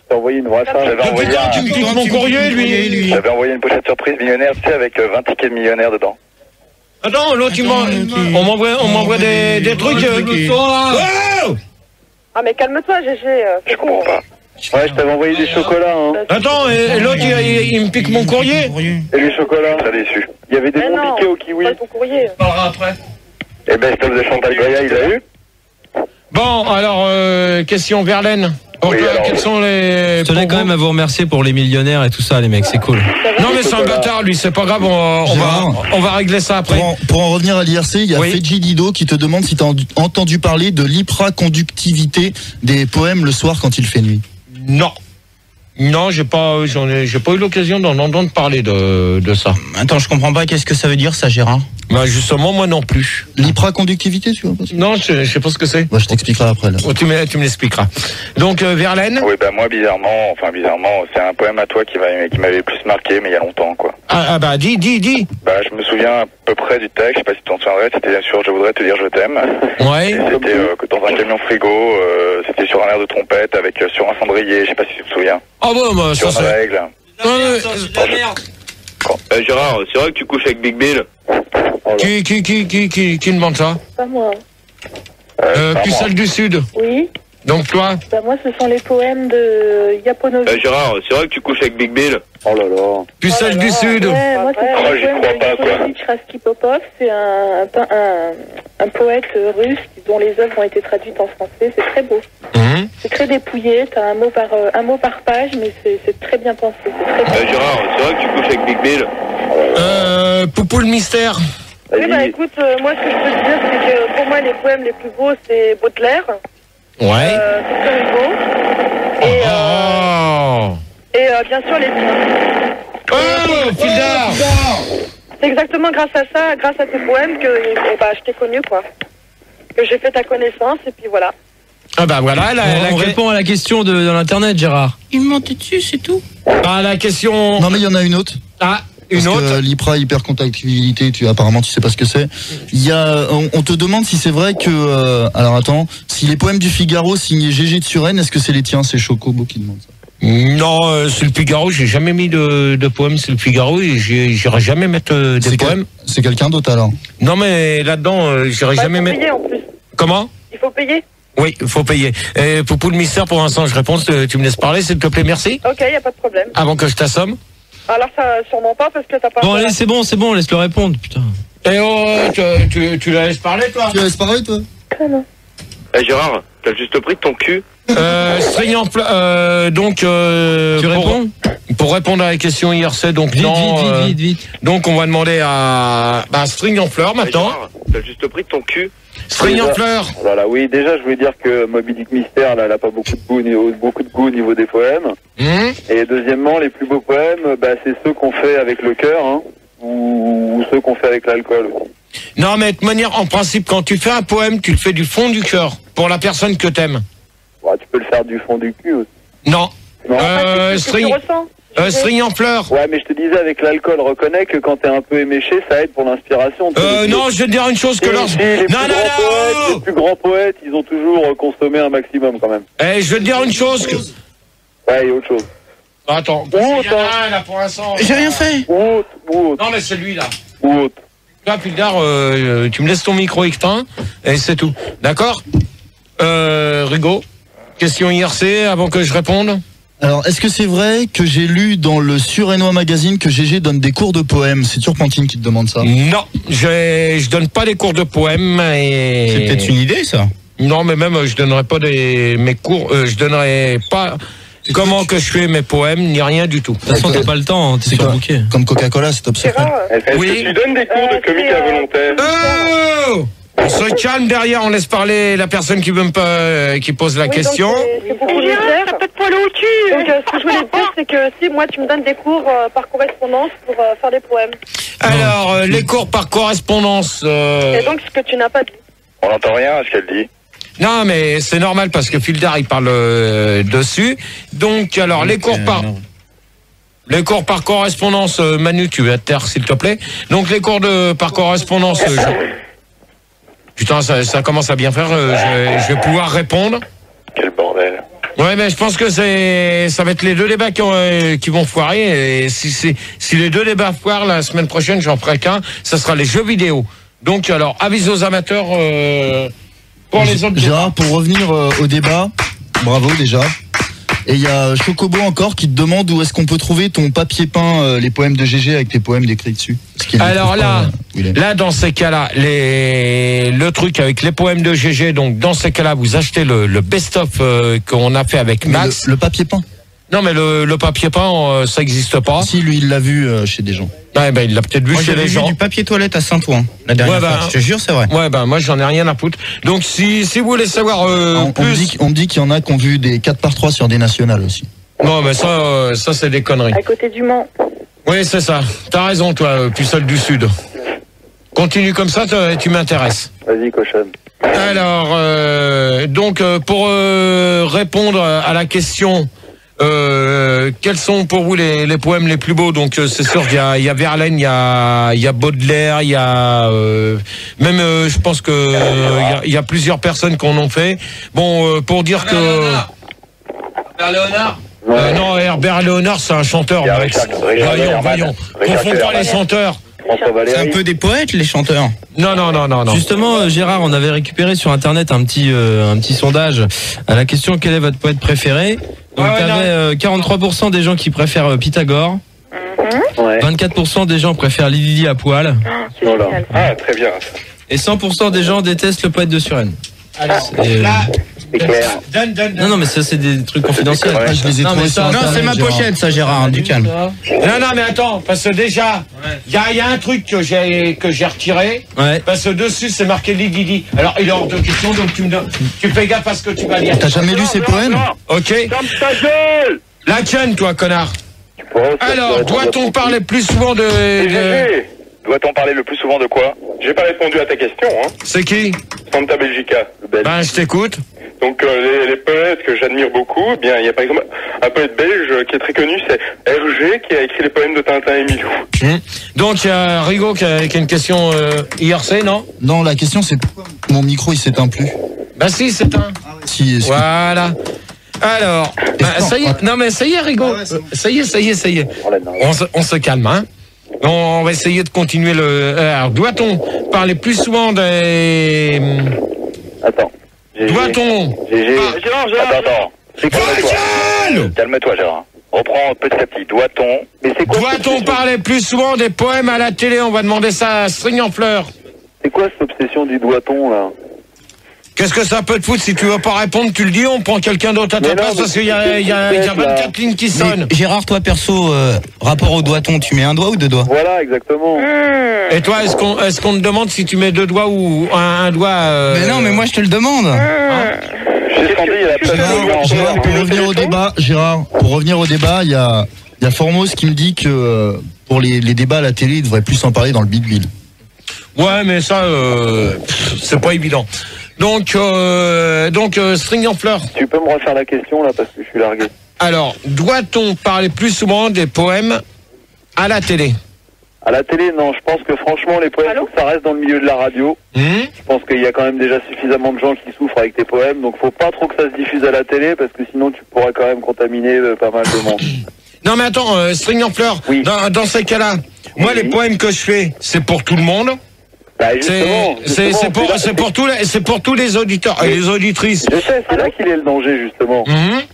t'ai envoyé une vraie femme. J'avais envoyé Tu me piques mon courrier, lui. J'avais envoyé une pochette surprise millionnaire, tu sais, avec 20 tickets de millionnaire dedans. Attends, l'autre, on m'envoie des trucs. Oh! Ah mais calme-toi GG. Je comprends pas. Ouais, je t'avais envoyé des chocolats, hein. Attends, et l'autre, il me pique mon courrier. Et les chocolats? Très déçu. Il y avait des Mais bons non, piquets au kiwi. pas ton courrier. On parlera après. Et Best-of de Chantal Goya, il a eu? Bon, alors, question Verlaine. Donc, Oui, alors, quels sont les... Je tenais quand même à vous remercier pour les millionnaires et tout ça, les mecs, c'est cool. Non, mais c'est un bâtard, lui, c'est pas grave, on va régler ça après. Pour en revenir à l'IRC, il y a Oui. Feji Dido qui te demande si tu as entendu parler de l'hypraconductivité des poèmes le soir quand il fait nuit. Non. Non, j'ai pas eu l'occasion d'en entendre parler de ça. Attends, je comprends pas, qu'est-ce que ça veut dire ça, Gérard? Bah justement, moi non plus. L'hypraconductivité, tu vois pas? Non, je sais pas ce que c'est. Bah, je t'expliquerai après. Là. Oh, tu me l'expliqueras. Donc Verlaine. Oui, bah moi bizarrement, c'est un poème à toi qui m'avait le plus marqué, mais il y a longtemps, quoi. Ah bah dis. Bah je me souviens à peu près du texte, je sais pas si tu t'en souviendrais, c'était bien sûr Je voudrais te dire je t'aime. Ouais. C'était dans un camion frigo, c'était sur un air de trompette avec sur un cendrier, je sais pas si tu te souviens. Ah bon, bah, sur ça une c'est... règle. C'est de la merde. Gérard, c'est vrai que tu couches avec Big Bill? Qui demande ça? Pas moi. Pucelle du Sud. Oui. Donc toi? Bah moi, ce sont les poèmes de Yaponovic. Gérard, c'est vrai que tu couches avec Big Bill? Oh là là. Pucelle du Sud. Ouais, moi, c'est les j'y poèmes crois de pas, quoi. Yaponovic Raskipopov. C'est un poète russe dont les œuvres ont été traduites en français. C'est très beau. C'est très dépouillé. T'as un mot par page, mais c'est très bien pensé. C'est très bien. Gérard, c'est vrai que tu couches avec Big Bill? Poupou le mystère. Oui, bah écoute, moi ce que je peux te dire, c'est que pour moi les poèmes les plus beaux, c'est Baudelaire. Ouais. Victor Hugo. Et bien sûr les tiens. Oh, Fildar. C'est exactement grâce à ça, grâce à tes poèmes que je t'ai connu, quoi. Que j'ai fait ta connaissance, et puis voilà. Ah bah voilà, on répond à la question de l'internet, Gérard. Il me monte dessus, c'est tout. Ah, la question... Non mais il y en a une autre. Ah, une Parce autre. que l'hypra hypercontractilité, apparemment tu sais pas ce que c'est. Il y a, on te demande si c'est vrai que, alors attends, si les poèmes du Figaro signés Gégé de Suresnes, est-ce que c'est les tiens? C'est Chocobo qui demande ça. Non, c'est le Figaro, j'ai jamais mis de poèmes sur le Figaro et j'irai jamais mettre des poèmes. C'est quelqu'un d'autre alors? Non mais là-dedans, j'irai jamais mettre... Il faut payer en plus. Comment? Il faut payer. Oui, il faut payer. Poupou le mystère, pour l'instant, je réponds, tu me laisses parler, s'il te plaît, merci. Ok, y a pas de problème. Avant que je t'assomme. Alors ça, sûrement pas, parce que t'as pas... Bon, allez, c'est bon, laisse-le répondre, putain. Eh oh, tu la laisses parler, toi? Tu la laisses parler, toi? Non. Gérard, t'as le juste prix de ton cul? Stringant donc tu réponds pour répondre à la question IRC, donc vite. Donc on va demander à String en fleur maintenant. Gérard, t'as le juste prix de ton cul? String en fleur. Voilà, oui, déjà je voulais dire que Moby Dick Mystère, là, elle a pas beaucoup de goût au niveau des poèmes. Et deuxièmement, les plus beaux poèmes, c'est ceux qu'on fait avec le cœur, hein, ou ceux qu'on fait avec l'alcool aussi. Non mais de toute manière, en principe, quand tu fais un poème, tu le fais du fond du cœur pour la personne que t'aimes. Ouais, tu peux le faire du fond du cul aussi. Non. String en fleur. Ouais, mais je te disais, avec l'alcool, reconnais que quand t'es un peu éméché, ça aide pour l'inspiration. Non, je vais te dire une chose que les plus grands poètes, ils ont toujours consommé un maximum quand même. Je vais te dire une chose que... Ouais, il y a autre chose. Attends, là pour l'instant. J'ai rien fait. Ou autre. Non mais celui-là. Ou autre. Là, Fildar, tu me laisses ton micro extinct et c'est tout. D'accord? Rigaud, question IRC avant que je réponde. Alors, est-ce que c'est vrai que j'ai lu dans le Suresnois magazine que Gégé donne des cours de poèmes? C'est Turpentine qui te demande ça. Non, je donne pas des cours de poèmes et... C'est peut-être une idée, ça. Non, mais même, je donnerai pas mes cours, je donnerai pas comment que je fais mes poèmes, ni rien du tout. De toute façon, t'as pas le temps, t'es sur le bouquet. Comme Coca-Cola, c'est top secret. Est-ce que tu donnes des cours de comique involontaire? Oh! On se calme derrière, on laisse parler la personne qui pose la question. C'est beaucoup mieux. Ça peut te poiler au cul. Donc ce que je voulais te dire, c'est que si moi tu me donnes des cours par correspondance pour faire des poèmes. Alors, les cours par correspondance... Et donc ce que tu n'as pas dit. On n'entend rien à ce qu'elle dit. Non, mais c'est normal parce que Fildar, il parle dessus. Donc, alors, les cours par correspondance, Manu, tu vas te taire, s'il te plaît. Donc, les cours par correspondance... Putain, ça commence à bien faire. Je vais pouvoir répondre. Quel bordel. Ouais, mais je pense que ça va être les deux débats qui vont foirer. Et si les deux débats foirent, la semaine prochaine, j'en ferai qu'un. Ça sera les jeux vidéo. Donc, alors, avis aux amateurs pour les autres. Gérard, pour revenir au débat, bravo déjà. Et il y a Chocobo encore qui te demande où est-ce qu'on peut trouver ton papier peint, les poèmes de Gégé avec tes poèmes décrits dessus. Alors là, dans ces cas-là, le truc avec les poèmes de Gégé, donc dans ces cas-là, vous achetez le best-of qu'on a fait avec Max. Le papier peint. Non, mais le papier peint, ça n'existe pas. Si, lui, il l'a vu chez des gens. Ouais, il l'a peut-être vu chez les gens. J'ai vu du papier toilette à Saint-Ouen la dernière fois. Je te jure, c'est vrai. Ouais, moi, j'en ai rien à foutre. Donc, si vous voulez savoir plus... On me dit qu'il y en a qui ont vu des 4x3 sur des nationales aussi. Non, mais ça c'est des conneries. À côté du Mans. Oui, c'est ça. T'as raison, toi, pucelle du Sud. Continue comme ça, tu m'intéresses. Vas-y, cochonne. Alors, donc, pour répondre à la question, quels sont pour vous les poèmes les plus beaux? Donc, c'est sûr qu'il y a Verlaine, il y a Baudelaire, il y a même, je pense que il y a plusieurs personnes qu'on en fait. Bon, pour dire que Herbert Léonard. non, Herbert Léonard, c'est un chanteur. Voyons. Confond pas les chanteurs. C'est un peu des poètes, les chanteurs. Non. Justement, Gérard, on avait récupéré sur Internet un petit sondage à la question quel est votre poète préféré. Donc, t'avais 43% des gens qui préfèrent Pythagore. 24% des gens préfèrent Lily à poil. Ah, très bien. Et 100% des gens détestent le poète de Suresnes. C'est clair. Non, mais ça, c'est des trucs confidentiels. Je les ai trouvés sur Non, Internet, c'est ma Gérard. pochette, ça, Gérard, du calme. Non, mais attends, parce que déjà, il y a un truc que j'ai retiré, parce que dessus c'est marqué Ligidi. Alors il est hors de question, donc tu fais gaffe à ce que tu vas dire. T'as jamais lu ces poèmes? Ok. Ferme ta gueule! La tienne, toi, connard. Alors, doit-on parler plus souvent de... Doit-on parler le plus souvent de quoi? J'ai pas répondu à ta question, hein. C'est qui? Santa Belgica. Ben, je t'écoute. Donc les poètes que j'admire beaucoup, eh bien il y a par exemple un poète belge qui est très connu, c'est Hergé, qui a écrit les poèmes de Tintin et Milou. Donc il y a Rigaud qui a une question IRC, non? Non, la question c'est pourquoi mon micro il s'éteint plus. Bah si, c'est un. Si, voilà. Alors, ça y est. Non mais ça y est, Rigaud. Ça y est. On se calme, hein. On va essayer de continuer le. Alors, doit-on parler plus souvent des. Attends. Doit-on Attends. Calme-toi, Gérard. Reprends petit à petit. Doit-on parler plus souvent des poèmes à la télé? On va demander ça à String en fleurs. C'est quoi cette obsession du doigt-on, là? Qu'est-ce que ça peut te foutre? Si tu veux pas répondre, tu le dis, on prend quelqu'un d'autre à ta place parce qu'il y a 24 lignes qui sonnent. Gérard, toi perso, rapport au doigt-on, tu mets un doigt ou deux doigts? Voilà, exactement. Et toi, est-ce qu'on te demande si tu mets deux doigts ou un doigt Mais non, mais moi je te le demande. Gérard, pour revenir au débat, il y a Formos qui me dit que pour les débats à la télé, il devrait plus en parler dans le bideville. Ouais, mais ça, c'est pas évident. Donc, String en fleurs. Tu peux me refaire la question, là, parce que je suis largué. Alors, doit-on parler plus souvent des poèmes à la télé? À la télé, non. Je pense que franchement, les poèmes, ça reste dans le milieu de la radio. Je pense qu'il y a quand même déjà suffisamment de gens qui souffrent avec tes poèmes, donc faut pas trop que ça se diffuse à la télé, parce que sinon tu pourrais quand même contaminer pas mal de monde. Non mais attends, String en fleurs, dans ces cas-là, moi les poèmes que je fais, c'est pour tout le monde. Bah, c'est pour tous les auditeurs et les auditrices. Je sais, c'est là qu'il est le danger, justement.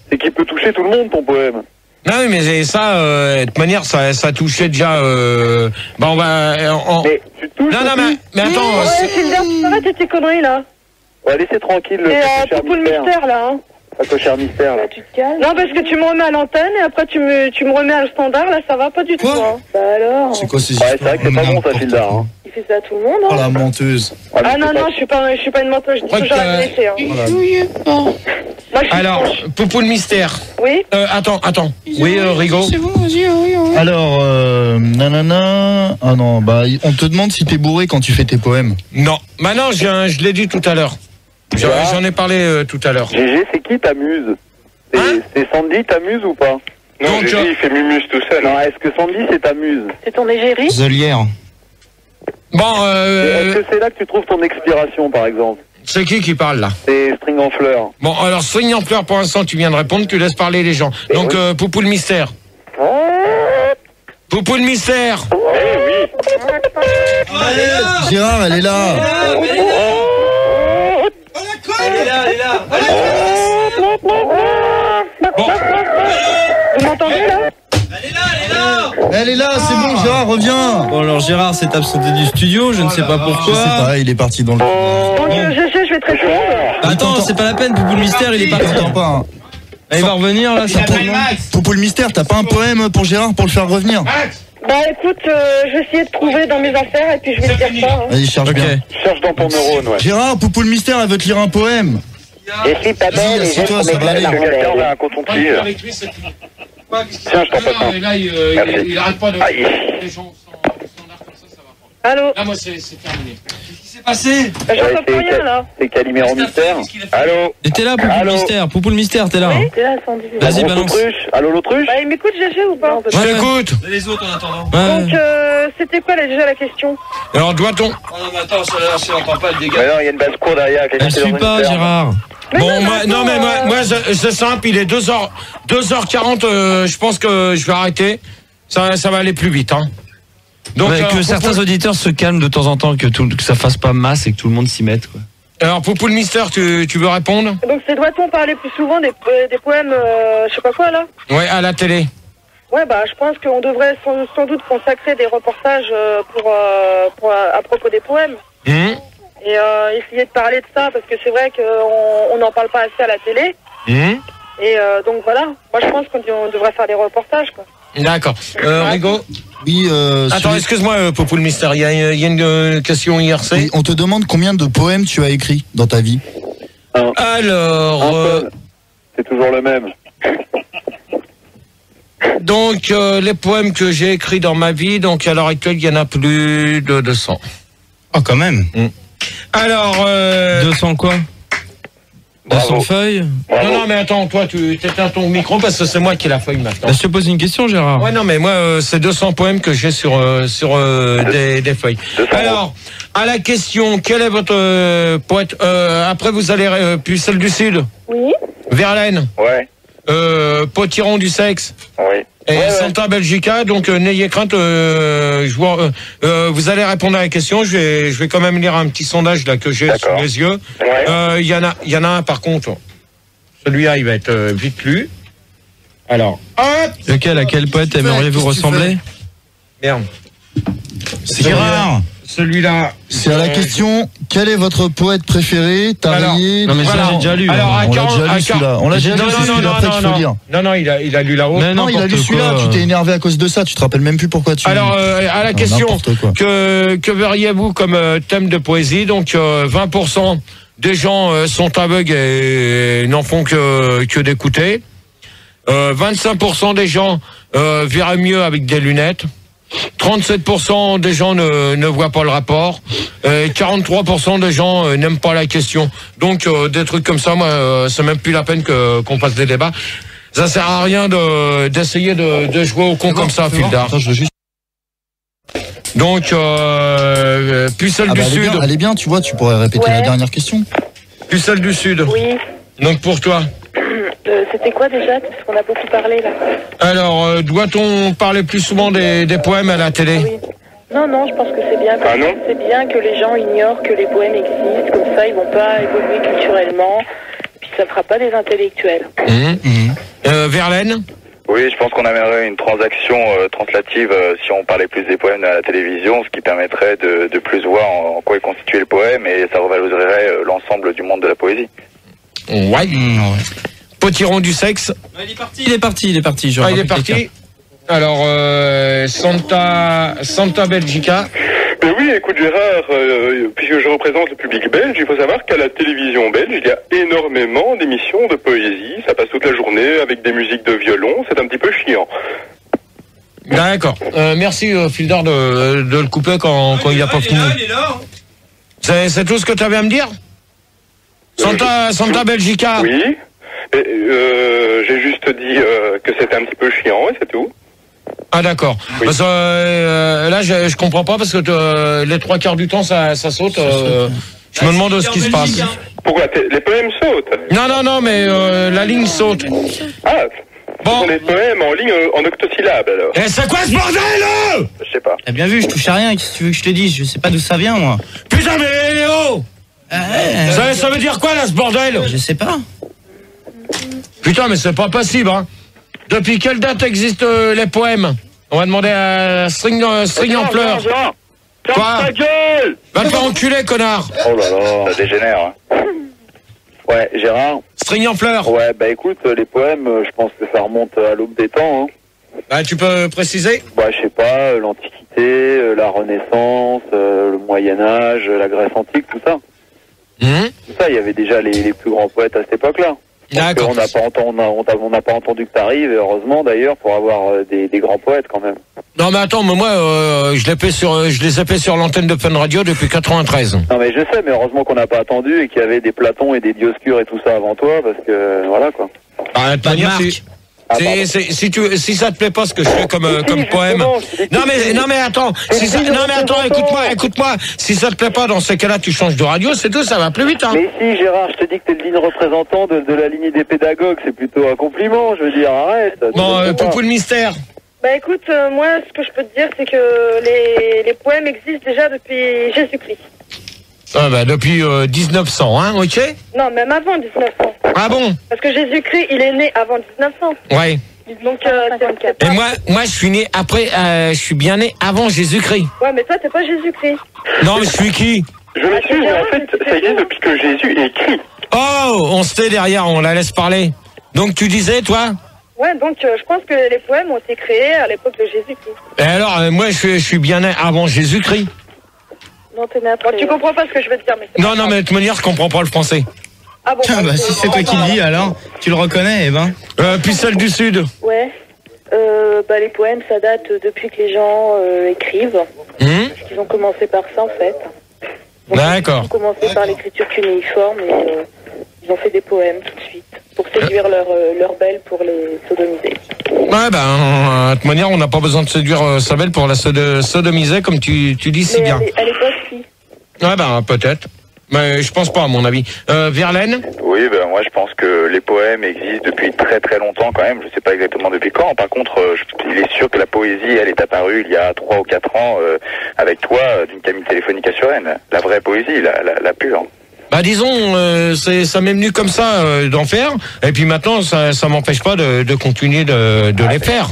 C'est qu'il peut toucher tout le monde, ton poème. Non mais ça, de toute manière, ça touchait déjà. Bah on va. Mais tu touches. Mais attends. Ouais, Gilbert, arrête tes conneries là. Ouais, laissez tranquille le Poupou le mystère là. Hein. Un cochère mystère là. Tu te calmes. Non, parce que tu me remets à l'antenne et après tu me remets à le standard, là ça va pas du tout. Hein. Bah alors. C'est quoi ces histoires? Ouais, c'est vrai que c'est pas bon ça, Gildard. Hein. Il fait ça à tout le monde. Hein. Oh la menteuse. Ah non, je suis pas une menteuse, je dis toujours la vérité. Hein. Alors, Poupou le mystère. Oui. Attends. Oui, Rigaud. C'est bon, vas-y, oui. Alors, nanana. Ah non, bah on te demande si t'es bourré quand tu fais tes poèmes. Non. Maintenant, je l'ai dit tout à l'heure. J'en ai parlé tout à l'heure. GG, c'est qui t'amuse? C'est Sandy t'amuse ou pas? Non, GG, il fait mumuse tout seul. Non, est-ce que Sandy c'est t'amuse? C'est ton égérie? Zolière. Bon, est-ce que c'est là que tu trouves ton expiration, par exemple? C'est qui parle là? C'est String en fleurs. Bon, alors String en fleurs, pour l'instant, tu viens de répondre, tu laisses parler les gens. Donc, Poupou le mystère. Poupou le mystère. Gérard, elle est là. Elle est là. Bon. Vous m'entendez là? Elle est là, c'est bon, Gérard, reviens. Bon, alors Gérard s'est absenté du studio, je ne sais pas pourquoi. Je sais pas, il est parti dans le... Donc je vais te répondre. Attends, c'est pas la peine, Poupou le mystère, il est parti. Attends pas. Hein. Il va revenir là, ça pour Poupou le mystère, t'as pas un poème pour Gérard pour le faire revenir? Bah écoute, je vais essayer de trouver dans mes affaires et puis je vais te dire ça. Hein. Vas-y, cherche bien. Cherche dans ton neurone, ouais. Gérard, Poupou le mystère, elle veut te lire un poème. Et si ta belle Vas-y, assieds-toi, ça va aller. quelqu'un a un coton-tige. Tiens, je t'en passe un. Là, il arrête pas de... Les gens standards comme ça va pas. Allô? Là, moi, c'est terminé. Qu'est-ce qui s'est passé? J'entends plus rien, là. C'est Calimero Mystère. Allô? Et t'es là, Poupou le Mystère. Poupou le Mystère, t'es là. Oui, t'es là, 118. Vas-y, balance. Allô, l'autruche? Bah, il m'écoute, GG, ou pas? Je t'écoute. Les autres en attendant. Donc, c'était quoi, déjà, la question? Alors, doit-on... Oh non, mais attends, je n'entends pas le dégât. Mais non, il y a une basse cour derrière. Elle suit pas, Gérard. Bon, moi, c'est simple, il est 2h40, je pense que je vais arrêter. Ça va aller plus vite, hein. Donc, Ouais, que certains auditeurs se calment de temps en temps, que ça fasse pas masse et que tout le monde s'y mette, quoi. Alors, Poupou le Mystère, tu veux répondre? Donc, doit-on parler plus souvent des poèmes, je sais pas quoi, là? Ouais, à la télé. Ouais, bah, je pense qu'on devrait sans doute consacrer des reportages à propos des poèmes. Et essayer de parler de ça, parce que c'est vrai qu'on n'en parle pas assez à la télé. Et donc voilà, moi je pense qu'on devrait faire des reportages, quoi. D'accord. Rigo? Oui, attends, excuse-moi, Poupou le Mystère, il y a une question IRC. Oui, on te demande combien de poèmes tu as écrits dans ta vie. Alors... c'est toujours le même. Donc, les poèmes que j'ai écrits dans ma vie, donc à l'heure actuelle, il y en a plus de 200. Oh, quand même. Alors... 200 quoi? 200 feuilles? Non, mais attends, toi, tu t'éteins ton micro parce que c'est moi qui ai la feuille maintenant. Bah, je te pose une question, Gérard. Ouais, non, mais moi, c'est 200 poèmes que j'ai sur des feuilles. Alors, à la question, quel est votre poète... après, vous allez... Pucelle du Sud? Oui. Verlaine? Ouais. Potiron du Sexe? Oui. Et Santa Belgica, donc n'ayez crainte, vous allez répondre à la question. Je vais quand même lire un petit sondage là que j'ai sous les yeux. Il y en a un par contre. Celui-là, il va être vite lu. Alors, hop. Lequel? À quel poète aimeriez-vous ressembler? Merde. C'est Gérard. Celui-là. C'est à la question, quel est votre poète préféré? Tarier? Non, mais ça, j'ai déjà lu. Alors, on l'a déjà lu celui-là. On l'a déjà lu celui-là, après qu'il faut lire. Non, il a lu là-haut. Non, il a lu celui-là, tu t'es énervé à cause de ça, tu te rappelles même plus pourquoi tu... Alors, à la question, que verriez-vous comme thème de poésie? Donc, 20% des gens sont aveugles et n'en font que d'écouter. 25% des gens verraient mieux avec des lunettes. 37% des gens ne voient pas le rapport. 43% des gens n'aiment pas la question. Donc des trucs comme ça, moi, c'est même plus la peine qu'on fasse des débats. Ça sert à rien d'essayer de jouer au con comme ça, Fildar. Donc Pucelle du Sud. Elle est bien, tu vois, tu pourrais répéter la dernière question. Pucelle du Sud. Oui. Donc pour toi. C'était quoi déjà? Parce qu'on a beaucoup parlé là. Alors, doit-on parler plus souvent des poèmes à la télé? Oui. Non, je pense que c'est bien. C'est bien que les gens ignorent que les poèmes existent, comme ça ils vont pas évoluer culturellement, puis ça fera pas des intellectuels. Verlaine? Oui, je pense qu'on amènerait une transaction translative si on parlait plus des poèmes à la télévision, ce qui permettrait de plus voir en quoi est constitué le poème et ça revaloriserait l'ensemble du monde de la poésie. Ouais. Potiron du Sexe. Il est parti. Il est parti. Alors, Santa Belgica. Ben oui, écoute Gérard, puisque je représente le public belge, il faut savoir qu'à la télévision belge, il y a énormément d'émissions de poésie. Ça passe toute la journée avec des musiques de violon. C'est un petit peu chiant. D'accord. Merci, Fildar, de le couper quand il n'a pas fini. C'est tout ce que tu avais à me dire? Santa Belgica. Oui. J'ai juste dit que c'était un petit peu chiant et c'est tout. Ah d'accord. Oui. Parce que là je comprends pas parce que les 3/4 du temps ça saute. Je me demande ce qui se passe. Pourquoi les poèmes sautent? Non mais la ligne saute. Ah. Bon. Ce sont des poèmes en ligne en octosyllabes alors. Et c'est quoi ce bordel là? Je sais pas. T'as bien vu, je touche à rien. Qu'est-ce que tu veux que je te dise? Je sais pas d'où ça vient moi. Putain mais Léo. Ça veut dire quoi là ce bordel? Je sais pas. Putain mais c'est pas possible hein. Depuis quelle date existent les poèmes? On va demander à String en pleurs. Quoi? Va te faire enculer, connard. Oh là là, ça dégénère. Hein. Ouais, Gérard. String en fleurs. Ouais, bah écoute, les poèmes, je pense que ça remonte à l'aube des temps. Hein. Bah tu peux préciser? Bah je sais pas, l'Antiquité, la Renaissance, le Moyen-Âge, la Grèce antique, tout ça. Tout ça, il y avait déjà les plus grands poètes à cette époque-là. D'accord. On n'a pas entendu que t'arrives, et heureusement d'ailleurs, pour avoir des grands poètes quand même. Non mais attends, mais moi je les ai fait sur l'antenne de Fun Radio depuis 93. Non mais je sais, mais heureusement qu'on n'a pas attendu et qu'il y avait des Platons et des Dioscures et tout ça avant toi, parce que voilà quoi. Ah, pas de marque. Si ça te plaît pas ce que je fais comme poème. Non mais attends, écoute-moi. Si ça te plaît pas, dans ces cas-là, tu changes de radio, c'est tout, ça va plus vite. Hein. Mais si Gérard, je te dis que t'es le digne représentant de la lignée des pédagogues, c'est plutôt un compliment, je veux dire, arrête. Bon, Poupou le mystère. Bah écoute, moi ce que je peux te dire c'est que les poèmes existent déjà depuis Jésus-Christ. Ah bah depuis 1900, hein, ok. Non, même avant 1900. Ah bon? Parce que Jésus-Christ, il est né avant 1900. Ouais. Donc c'est Et moi je suis né après, je suis bien né avant Jésus-Christ. Ouais, mais toi t'es pas Jésus-Christ. Non, mais je suis qui? Je le suis, mais en fait, ça existe depuis que Jésus est écrit. Oh, on se tait derrière, on la laisse parler. Donc tu disais, toi? Ouais, donc je pense que les poèmes ont été créés à l'époque de Jésus-Christ. Et alors, moi je suis bien né avant Jésus-Christ. Non, t'es né après. Bon, tu comprends pas ce que je veux te dire, mais non, mais de toute manière, je comprends pas le français. Ah bon? Ah bah si c'est toi qui le dis alors, tu le reconnais, eh ben. Puis celle du Sud. Ouais. Bah les poèmes, ça date depuis que les gens écrivent. Parce qu'ils ont commencé par ça en fait. D'accord. Ils ont commencé par l'écriture cunéiforme et ils ont fait des poèmes tout de suite pour séduire leur belle pour les sodomiser. Ouais, de toute manière, on n'a pas besoin de séduire sa belle pour la sodomiser, comme tu dis si bien. À l'époque, si. Ouais, peut-être. Mais je pense pas, à mon avis. Verlaine? Oui, moi je pense que les poèmes existent depuis très très longtemps quand même. Je sais pas exactement depuis quand. Par contre, il est sûr que la poésie, elle est apparue il y a 3 ou 4 ans avec toi d'une cabine téléphonique à Suresnes. La vraie poésie, la pure. Disons, ça m'est venu comme ça d'en faire, et puis maintenant ça m'empêche pas de continuer de les faire.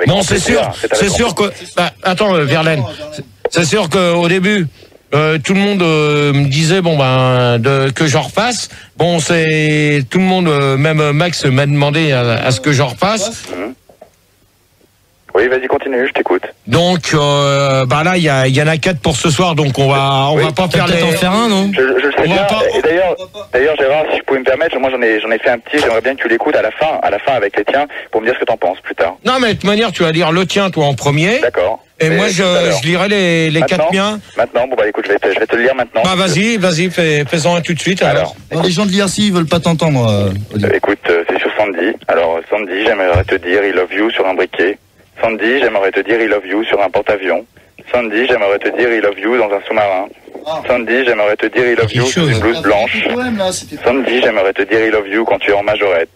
Non, c'est sûr que. Attends, Verlaine, c'est sûr qu'au début, tout le monde me disait que j'en repasse. Bon, c'est tout le monde, même Max m'a demandé à ce que j'en repasse. Oui, vas-y, continue, je t'écoute. Donc, là, il y en a 4 pour ce soir, donc on va pas faire les... en faire un, non? Je le sais bien. Et d'ailleurs, Gérard, si je pouvais me permettre, moi j'en ai fait un petit, j'aimerais bien que tu l'écoutes à la fin avec les tiens, pour me dire ce que t'en penses plus tard. Non, mais de toute manière, tu vas lire le tien, toi, en premier. D'accord. Et moi, je lirai les 4 miens. Maintenant, écoute, je vais te le lire maintenant. Vas-y, fais-en un tout de suite, alors. Les gens de l'IRC, ils veulent pas t'entendre. Écoute, c'est sur Sandy. Alors, Sandy, j'aimerais te dire I love you sur un briquet. Sandy, j'aimerais te dire I love you sur un porte-avions. Sandy, j'aimerais te dire I love you dans un sous-marin. Sandy, j'aimerais te dire I love you sur une blouse blanche. Sandy, j'aimerais te dire I love you quand tu es en majorette.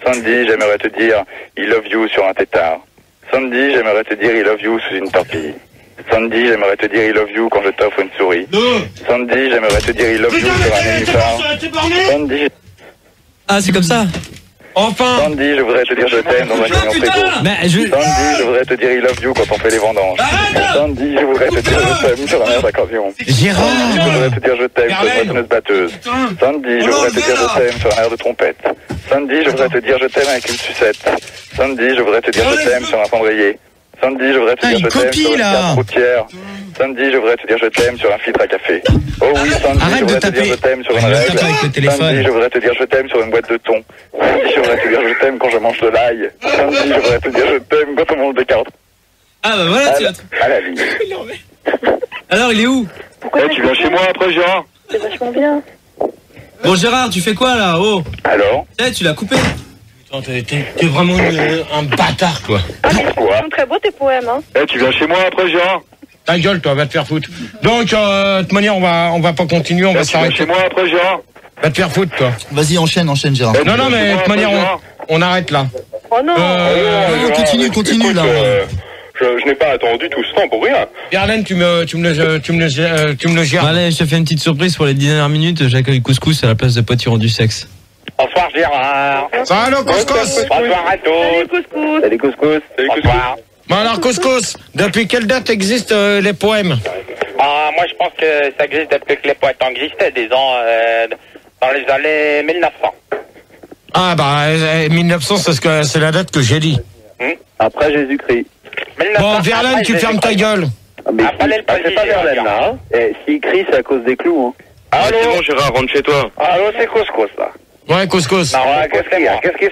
Sandy, j'aimerais te dire I love you sur un tétard. Sandy, j'aimerais te dire I love you sous une torpille. Sandy, j'aimerais te dire I love you quand je t'offre une souris. Sandy, j'aimerais te dire I love you sur un nénuphar. Sandy... Ah, c'est comme ça. Enfin. Sandy, je voudrais te dire je t'aime dans un camion frigo. Sandy, je voudrais te dire I love you quand on fait les vendanges. Sandy, je voudrais te dire je t'aime sur un air d'accordéon. Gérard, Sandy, je voudrais te dire je t'aime sur une moissonneuse batteuse. Sandy, je voudrais te dire je t'aime sur un air de trompette. Sandy, je voudrais te dire je t'aime avec une sucette. Sandy, je voudrais te dire je t'aime sur un cendrier. Sandy, je voudrais te dire je t'aime sur une carte routière. Sandy, je voudrais te dire je t'aime sur un filtre à café. Oh oui, Sandy, je voudrais te dire je t'aime sur une règle. Sandy, je voudrais te dire je t'aime sur une boîte de thon. Sandy, je voudrais te dire je t'aime quand je mange de l'ail. Sandy, je voudrais te dire je t'aime quand on mange des carottes. Ah bah voilà, tu à la ligne. Alors, il est où? Tu viens chez moi après, Gérard? C'est vachement bien. Bon, Gérard, tu fais quoi là? Oh. Alors? Tu l'as coupé? T'es vraiment un bâtard, quoi. Ah, mais ils sont très beaux tes poèmes, hein. Tu viens chez moi après, Gérard? Ta gueule, toi, va te faire foutre. Donc, de toute manière, on va pas continuer, on va s'arrêter. Tu viens chez moi après, Gérard? Va te faire foutre, toi. Vas-y, enchaîne, Gérard. Non, mais de toute manière, on arrête là. Oh non. Continue là. Je n'ai pas attendu tout ce temps pour rien. Verlaine, tu me le gères. Allez, je te fais une petite surprise pour les dernières minutes. J'accueille Couscous à la place de Potiron du sexe. Bonsoir, Gérard. Salut, Couscous. Bonsoir à tous. Salut, Couscous. Bonsoir. Bon, alors, Couscous, depuis quelle date existent les poèmes? Moi, je pense que ça existe depuis que les poètes existaient, disons, dans les années 1900. Ah, 1900, c'est la date que j'ai dit. Après Jésus-Christ. Bon, Verlaine, tu fermes ta gueule. C'est pas Verlaine, là. Hein. S'il crie, c'est à cause des clous. Hein. Allô, Gérard, rentre chez toi. Allô, c'est Couscous, là. Ouais, couscous. Qu'est-ce qui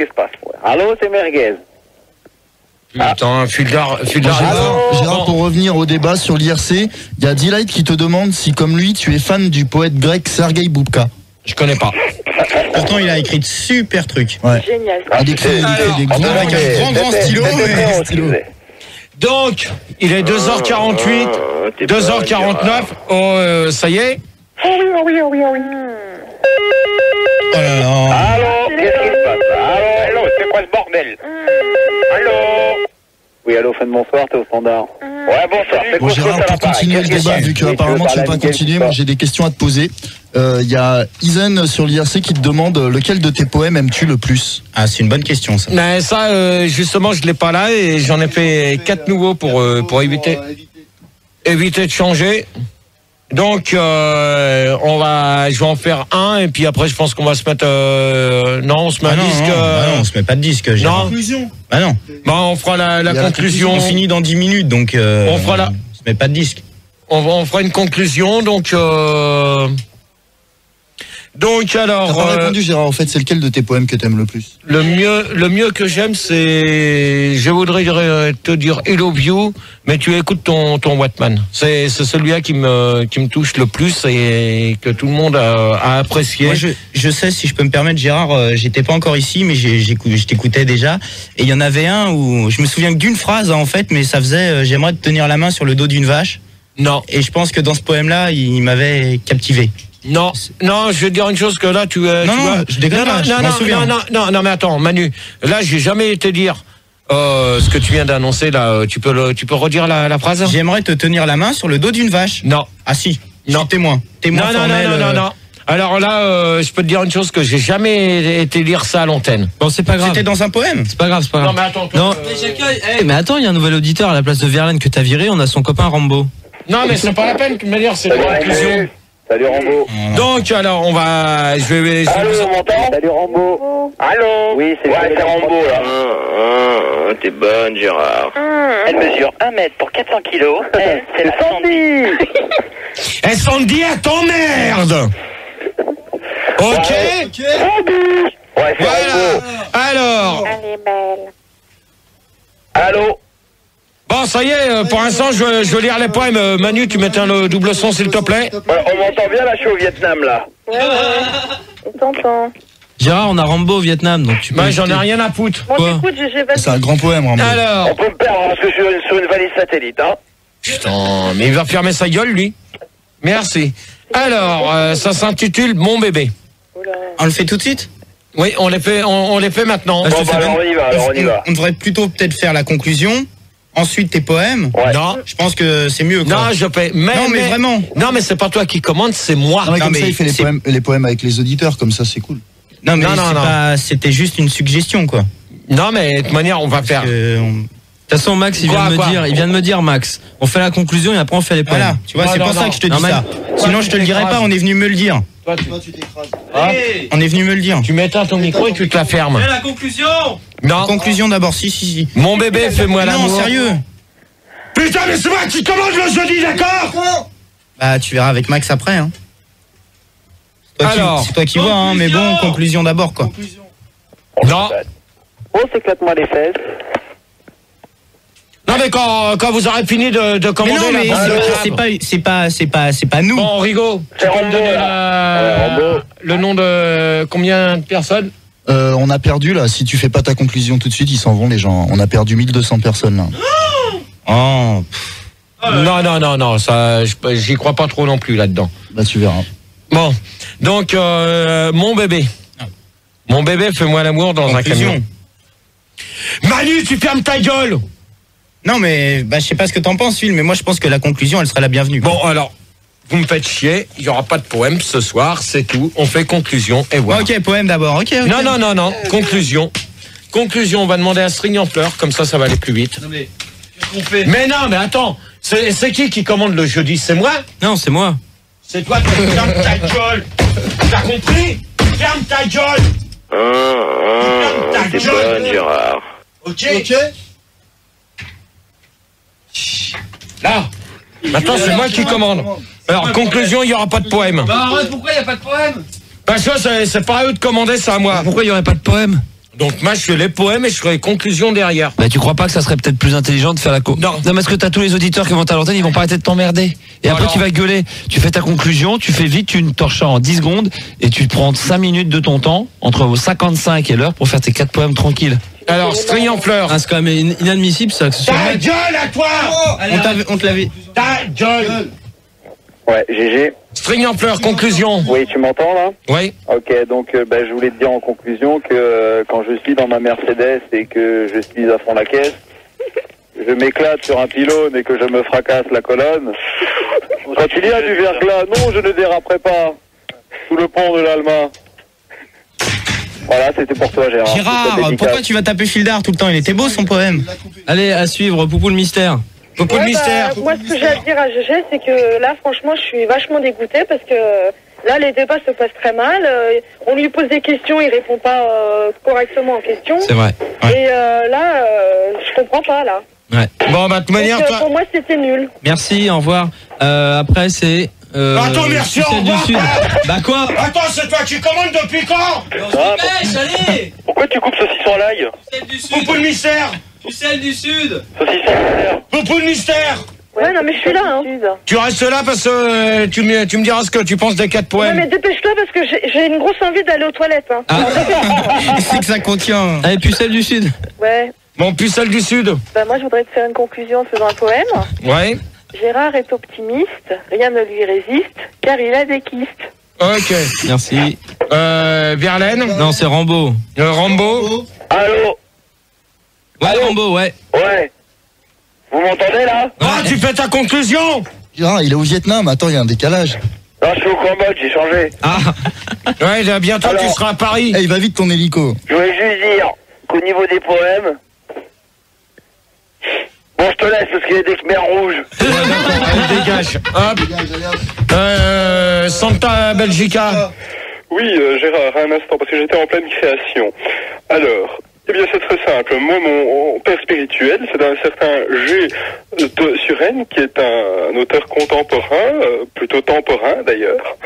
se passe? Allô, c'est Merguez. Putain, Fulgard. Gérard, pour revenir au débat sur l'IRC, il y a Delight qui te demande si, comme lui, tu es fan du poète grec Sergei Boubka. Je connais pas. Pourtant, il a écrit de super trucs. Ouais. Génial. Il écrit des gros avec un grand stylo. Donc, il est 2h48, 2h49. Oh, ça y est. Oh oui. Oh là là. Allô, qu'est-ce qui se passe? Allô, c'est quoi ce bordel? Allô? Oui, allô, fin de bonsoir, t'es au standard. Ouais, bonsoir. Bon, Gérard, pour continuer le débat, vu qu'apparemment tu ne veux pas continuer, moi j'ai des questions à te poser. Il y a Isen sur l'IRC qui te demande lequel de tes poèmes aimes-tu le plus? Ah, c'est une bonne question, ça. Mais ça, justement, je l'ai pas là et j'en ai fait 4 nouveaux pour éviter de changer. Donc, je vais en faire un et puis après, je pense qu'on va se mettre. Non, on se met un disque. Non, on se met pas de disque. Non. Conclusion. Bah non. Bah, on fera la conclusion. On finit dans 10 minutes, donc. On fera on se met pas de disque. On fera une conclusion, donc. Donc alors. T'as pas répondu, Gérard. En fait, c'est lequel de tes poèmes que t'aimes le plus? Le mieux que j'aime, c'est. Je voudrais te dire I love you, mais tu écoutes ton Wattman. C'est celui-là qui me touche le plus et que tout le monde a apprécié. Moi, je sais, si je peux me permettre, Gérard, j'étais pas encore ici, mais je t'écoutais déjà. Et il y en avait un où je me souviens que d'une phrase, en fait, mais ça faisait j'aimerais te tenir la main sur le dos d'une vache. Non. Et je pense que dans ce poème-là, il m'avait captivé. Non, je vais te dire une chose que là, tu je déconne pas, je m'en souviens. Non, mais attends, Manu, là, j'ai jamais été dire ce que tu viens d'annoncer, là, tu peux redire la phrase? J'aimerais te tenir la main sur le dos d'une vache. Non. Ah si, non. Je suis témoin. Témoin formel. Non. Alors là, je peux te dire une chose que j'ai jamais été lire ça à l'antenne. Bon, c'est pas grave. C'était dans un poème. C'est pas grave. Non, mais attends. Mais attends, il y a un nouvel auditeur à la place de Verlaine que t'as viré, on a son copain Rambo. Non, mais c'est pas la peine de me dire, c'est la conclusion. Salut Rambo. Donc alors je vais Allô, on m'entend? Salut Rambo. Allô? Oui, c'est Rambo là. T'es bonne, Gérard. Elle mesure 1 mètre pour 400 kilos. C'est la Sandy. Et Sandy à ton merde. Ok. Ouais, c'est voilà. Alors. Elle est belle. Allô? Bon, ça y est, pour l'instant, je veux lire les poèmes. Manu, tu mets un double son, s'il te plaît. Ouais, on m'entend bien, là, je suis au Vietnam, là. Ouais. On t'entend. Gérard, on a Rambo au Vietnam, donc tu peux. Bah, j'en ai rien à foutre. Bon, t'écoutes, j'ai C'est un grand poème, Rambo. Alors. On peut me perdre parce que je suis sur une valise satellite, hein. Putain, mais il va fermer sa gueule, lui. Merci. Alors, ça s'intitule Mon bébé. On le fait tout de suite? Oui, on les fait maintenant. Bon, bah, alors on y va. On devrait plutôt peut-être faire la conclusion. Ensuite tes poèmes. Ouais. Non. Je pense que c'est mieux. Quoi. Non, je paie. Non, mais vraiment. Non, mais c'est pas toi qui commande, c'est moi. Non, mais Non, comme mais ça, il fait les poèmes avec les auditeurs, comme ça, c'est cool. Non, mais Non. c'était juste une suggestion, quoi. Non, mais de toute manière, on va faire. De toute façon, Max, il vient de me dire, Max, on fait la conclusion et après on fait les poèmes. Voilà, tu vois, c'est pour ça que je te dis ça. Sinon, je te le dirais pas, on est venu me le dire. Toi, tu t'écrases. On est venu me le dire. Tu m'éteins ton micro et tu te la fermes. la conclusion. Non. Conclusion d'abord, si. Mon bébé, fais-moi l'amour. Non, sérieux. Putain, mais c'est moi qui commande le jeudi, d'accord? Bah, tu verras avec Max après, hein. Alors, c'est toi qui vois, hein, mais bon, conclusion d'abord, quoi. Non. Oh, s'éclate-moi les fesses. Non, mais quand vous aurez fini de commander Mais non, mais c'est pas nous. Bon, Rigaud, tu peux me donner le nom de combien de personnes? On a perdu, là. Si tu fais pas ta conclusion tout de suite, ils s'en vont, les gens. On a perdu 1200 personnes, là. Oh. Non, ça, j'y crois pas trop non plus là-dedans. Bah, tu verras. Bon, donc, mon bébé. Mon bébé, fais-moi l'amour dans un camion. Manu, tu fermes ta gueule! Non, mais bah, je sais pas ce que t'en penses, Phil, mais moi je pense que la conclusion, elle sera la bienvenue. Bon, alors, vous me faites chier, il y aura pas de poème ce soir, c'est tout. On fait conclusion et voilà. Ok, poème d'abord, ok. Non, conclusion. Conclusion, on va demander à String en fleurs, comme ça va aller plus vite. Non, mais qu'est-ce qu'on fait? Mais non, mais attends, c'est qui commande le jeudi? C'est moi? Non, c'est moi. C'est toi qui ferme ta gueule. T'as compris? Ferme ta gueule. C'est bonne, Gérard. Ok. Là, maintenant c'est moi qui commande. Alors, conclusion, il n'y aura pas de poème. Bah arrête, pourquoi il n'y a pas de poème? Parce que c'est pas à eux de commander, ça à moi. Pourquoi il n'y aurait pas de poème? Donc moi je fais les poèmes et je ferai les conclusions derrière. Bah tu crois pas que ça serait peut-être plus intelligent de faire la Non. Non, parce que t'as tous les auditeurs qui vont à l'antenne, ils vont pas arrêter de t'emmerder. Et après Alors. tu vas gueuler. Tu fais ta conclusion, tu fais vite, tu torches ça en 10 secondes et tu te prends 5 minutes de ton temps entre 55 et l'heure pour faire tes 4 poèmes tranquilles. Alors, string en fleurs. Ah, c'est quand même inadmissible ça. Que ce soit Ta gueule à toi. On te l'avait. Ta gueule. Ouais, GG. String en fleurs, conclusion. Oui, tu m'entends là? Oui. Ok, donc je voulais te dire en conclusion que quand je suis dans ma Mercedes et que je suis à fond la caisse, je m'éclate sur un pylône et que je me fracasse la colonne. Quand il y a du verglas, non, je ne déraperai pas. Sous le pont de l'Alma. Voilà, c'était pour toi, Gérard. Gérard, pourquoi tu vas taper Fildar tout le temps? Il était beau son poème. Allez, à suivre, Poupou le mystère. Poupou le mystère. Moi, ce que j'ai à dire à GG, c'est que là, franchement, je suis vachement dégoûtée parce que là, les débats se passent très mal. On lui pose des questions, il répond pas correctement aux questions. C'est vrai. Et là, je comprends pas, là. Ouais. Bon, bah, de toute manière, Donc, toi. pour moi, c'était nul. Merci, au revoir. Après, c'est. Attends, merci, au celle du revoir. Sud. Bah quoi? Attends, c'est toi qui commandes depuis quand? Allez. Pourquoi tu coupes saucisson à l'ail? Celle du Sud. Poupou le mystère. Celle du Sud. Saucisson à l'ail. Poupou le mystère. Ouais, non, mais je suis là, hein. Tu restes là parce que tu me diras ce que tu penses des 4 Ouais, poèmes. mais dépêche-toi parce que j'ai une grosse envie d'aller aux toilettes, hein. C'est que ça contient. Allez, puis celle du Sud. Ouais. Mon pucelle du Sud. Bah, moi, je voudrais te faire une conclusion en faisant un poème. Ouais. Gérard est optimiste, rien ne lui résiste, car il a des kystes. Ok. Merci. Verlaine. Non, c'est Rambo. Rambo. Allô? Ouais, Rambo, ouais. Ouais. Vous m'entendez là? Ah, tu fais ta conclusion. Gérard, il est au Vietnam. Attends, il y a un décalage. Non, je suis au Cambodge, j'ai changé. Ah. Ouais, là, bientôt Alors. tu seras à Paris. Eh, il va vite ton hélico. Je voulais juste dire qu'au niveau des poèmes... Bon, je te laisse parce qu'il y a des Khmers rouges. Ouais, d'accord, allez, dégage. Hop. Santa Belgica. Oui, Gérard, un instant, parce que j'étais en pleine création. Alors, eh bien, c'est très simple. Moi, mon père spirituel, c'est d'un certain G. de Suresnes, qui est un auteur contemporain, plutôt temporain d'ailleurs.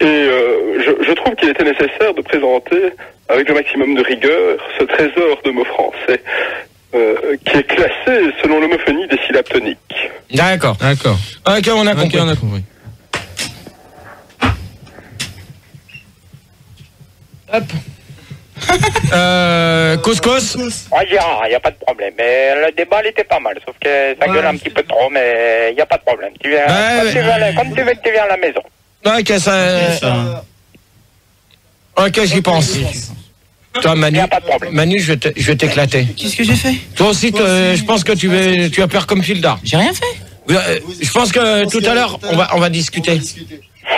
Et je trouve qu'il était nécessaire de présenter, avec le maximum de rigueur, ce trésor de mots français, qui est classé selon l'homophonie des syllabes toniques. D'accord. D'accord. Ok, on a compris. Ok, on a compris. Hop. Couscous. Ouais, Gérard, il n'y a pas de problème. Mais le débat, il était pas mal. Sauf que ça gueule un petit peu trop, mais il n'y a pas de problème. Tu viens, comme tu veux que tu viens à la maison. Ok, ça. Ok, j'y pense. Toi, Manu, Manu, je vais t'éclater. Qu'est-ce que j'ai fait? Toi aussi, je pense que tu vas faire comme Fildar. J'ai rien fait. Je pense que tout à l'heure, on va discuter.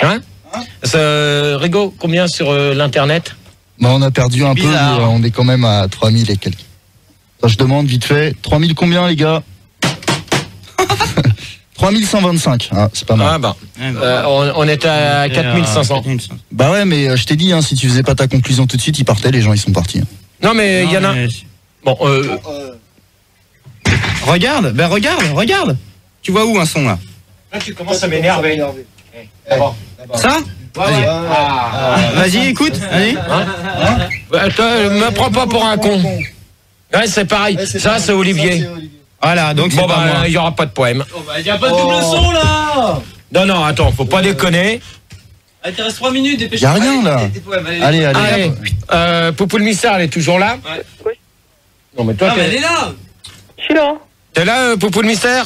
Hein? Rigo, combien sur l'internet? Bah, on a perdu un peu, mais on est quand même à 3000 et quelques. Ça, je demande vite fait, 3000 combien les gars? 3125, hein, c'est pas mal. Ah bah, on était à 4500. Bah ouais, mais je t'ai dit, hein, si tu faisais pas ta conclusion tout de suite, ils partaient, les gens ils sont partis. Non mais il y en a... Bon, Regarde, ben regarde. Tu vois où un son là? Là tu commences à m'énerver. Ça? Vas-y, écoute, allez. Me prends pas pour un con. Ouais, c'est pareil. Ça, c'est Olivier. Voilà, donc bon, c'est pas moi. Il y aura pas de poème. Il y a pas de double son là. Non, attends, faut pas déconner. Allez, il reste 3 minutes, dépêche-toi. Y a rien là. Allez. Poupou le mystère, elle est toujours là? Ouais. Oui. Non, mais toi, elle est là. Je suis là. T'es là, Poupou le mystère?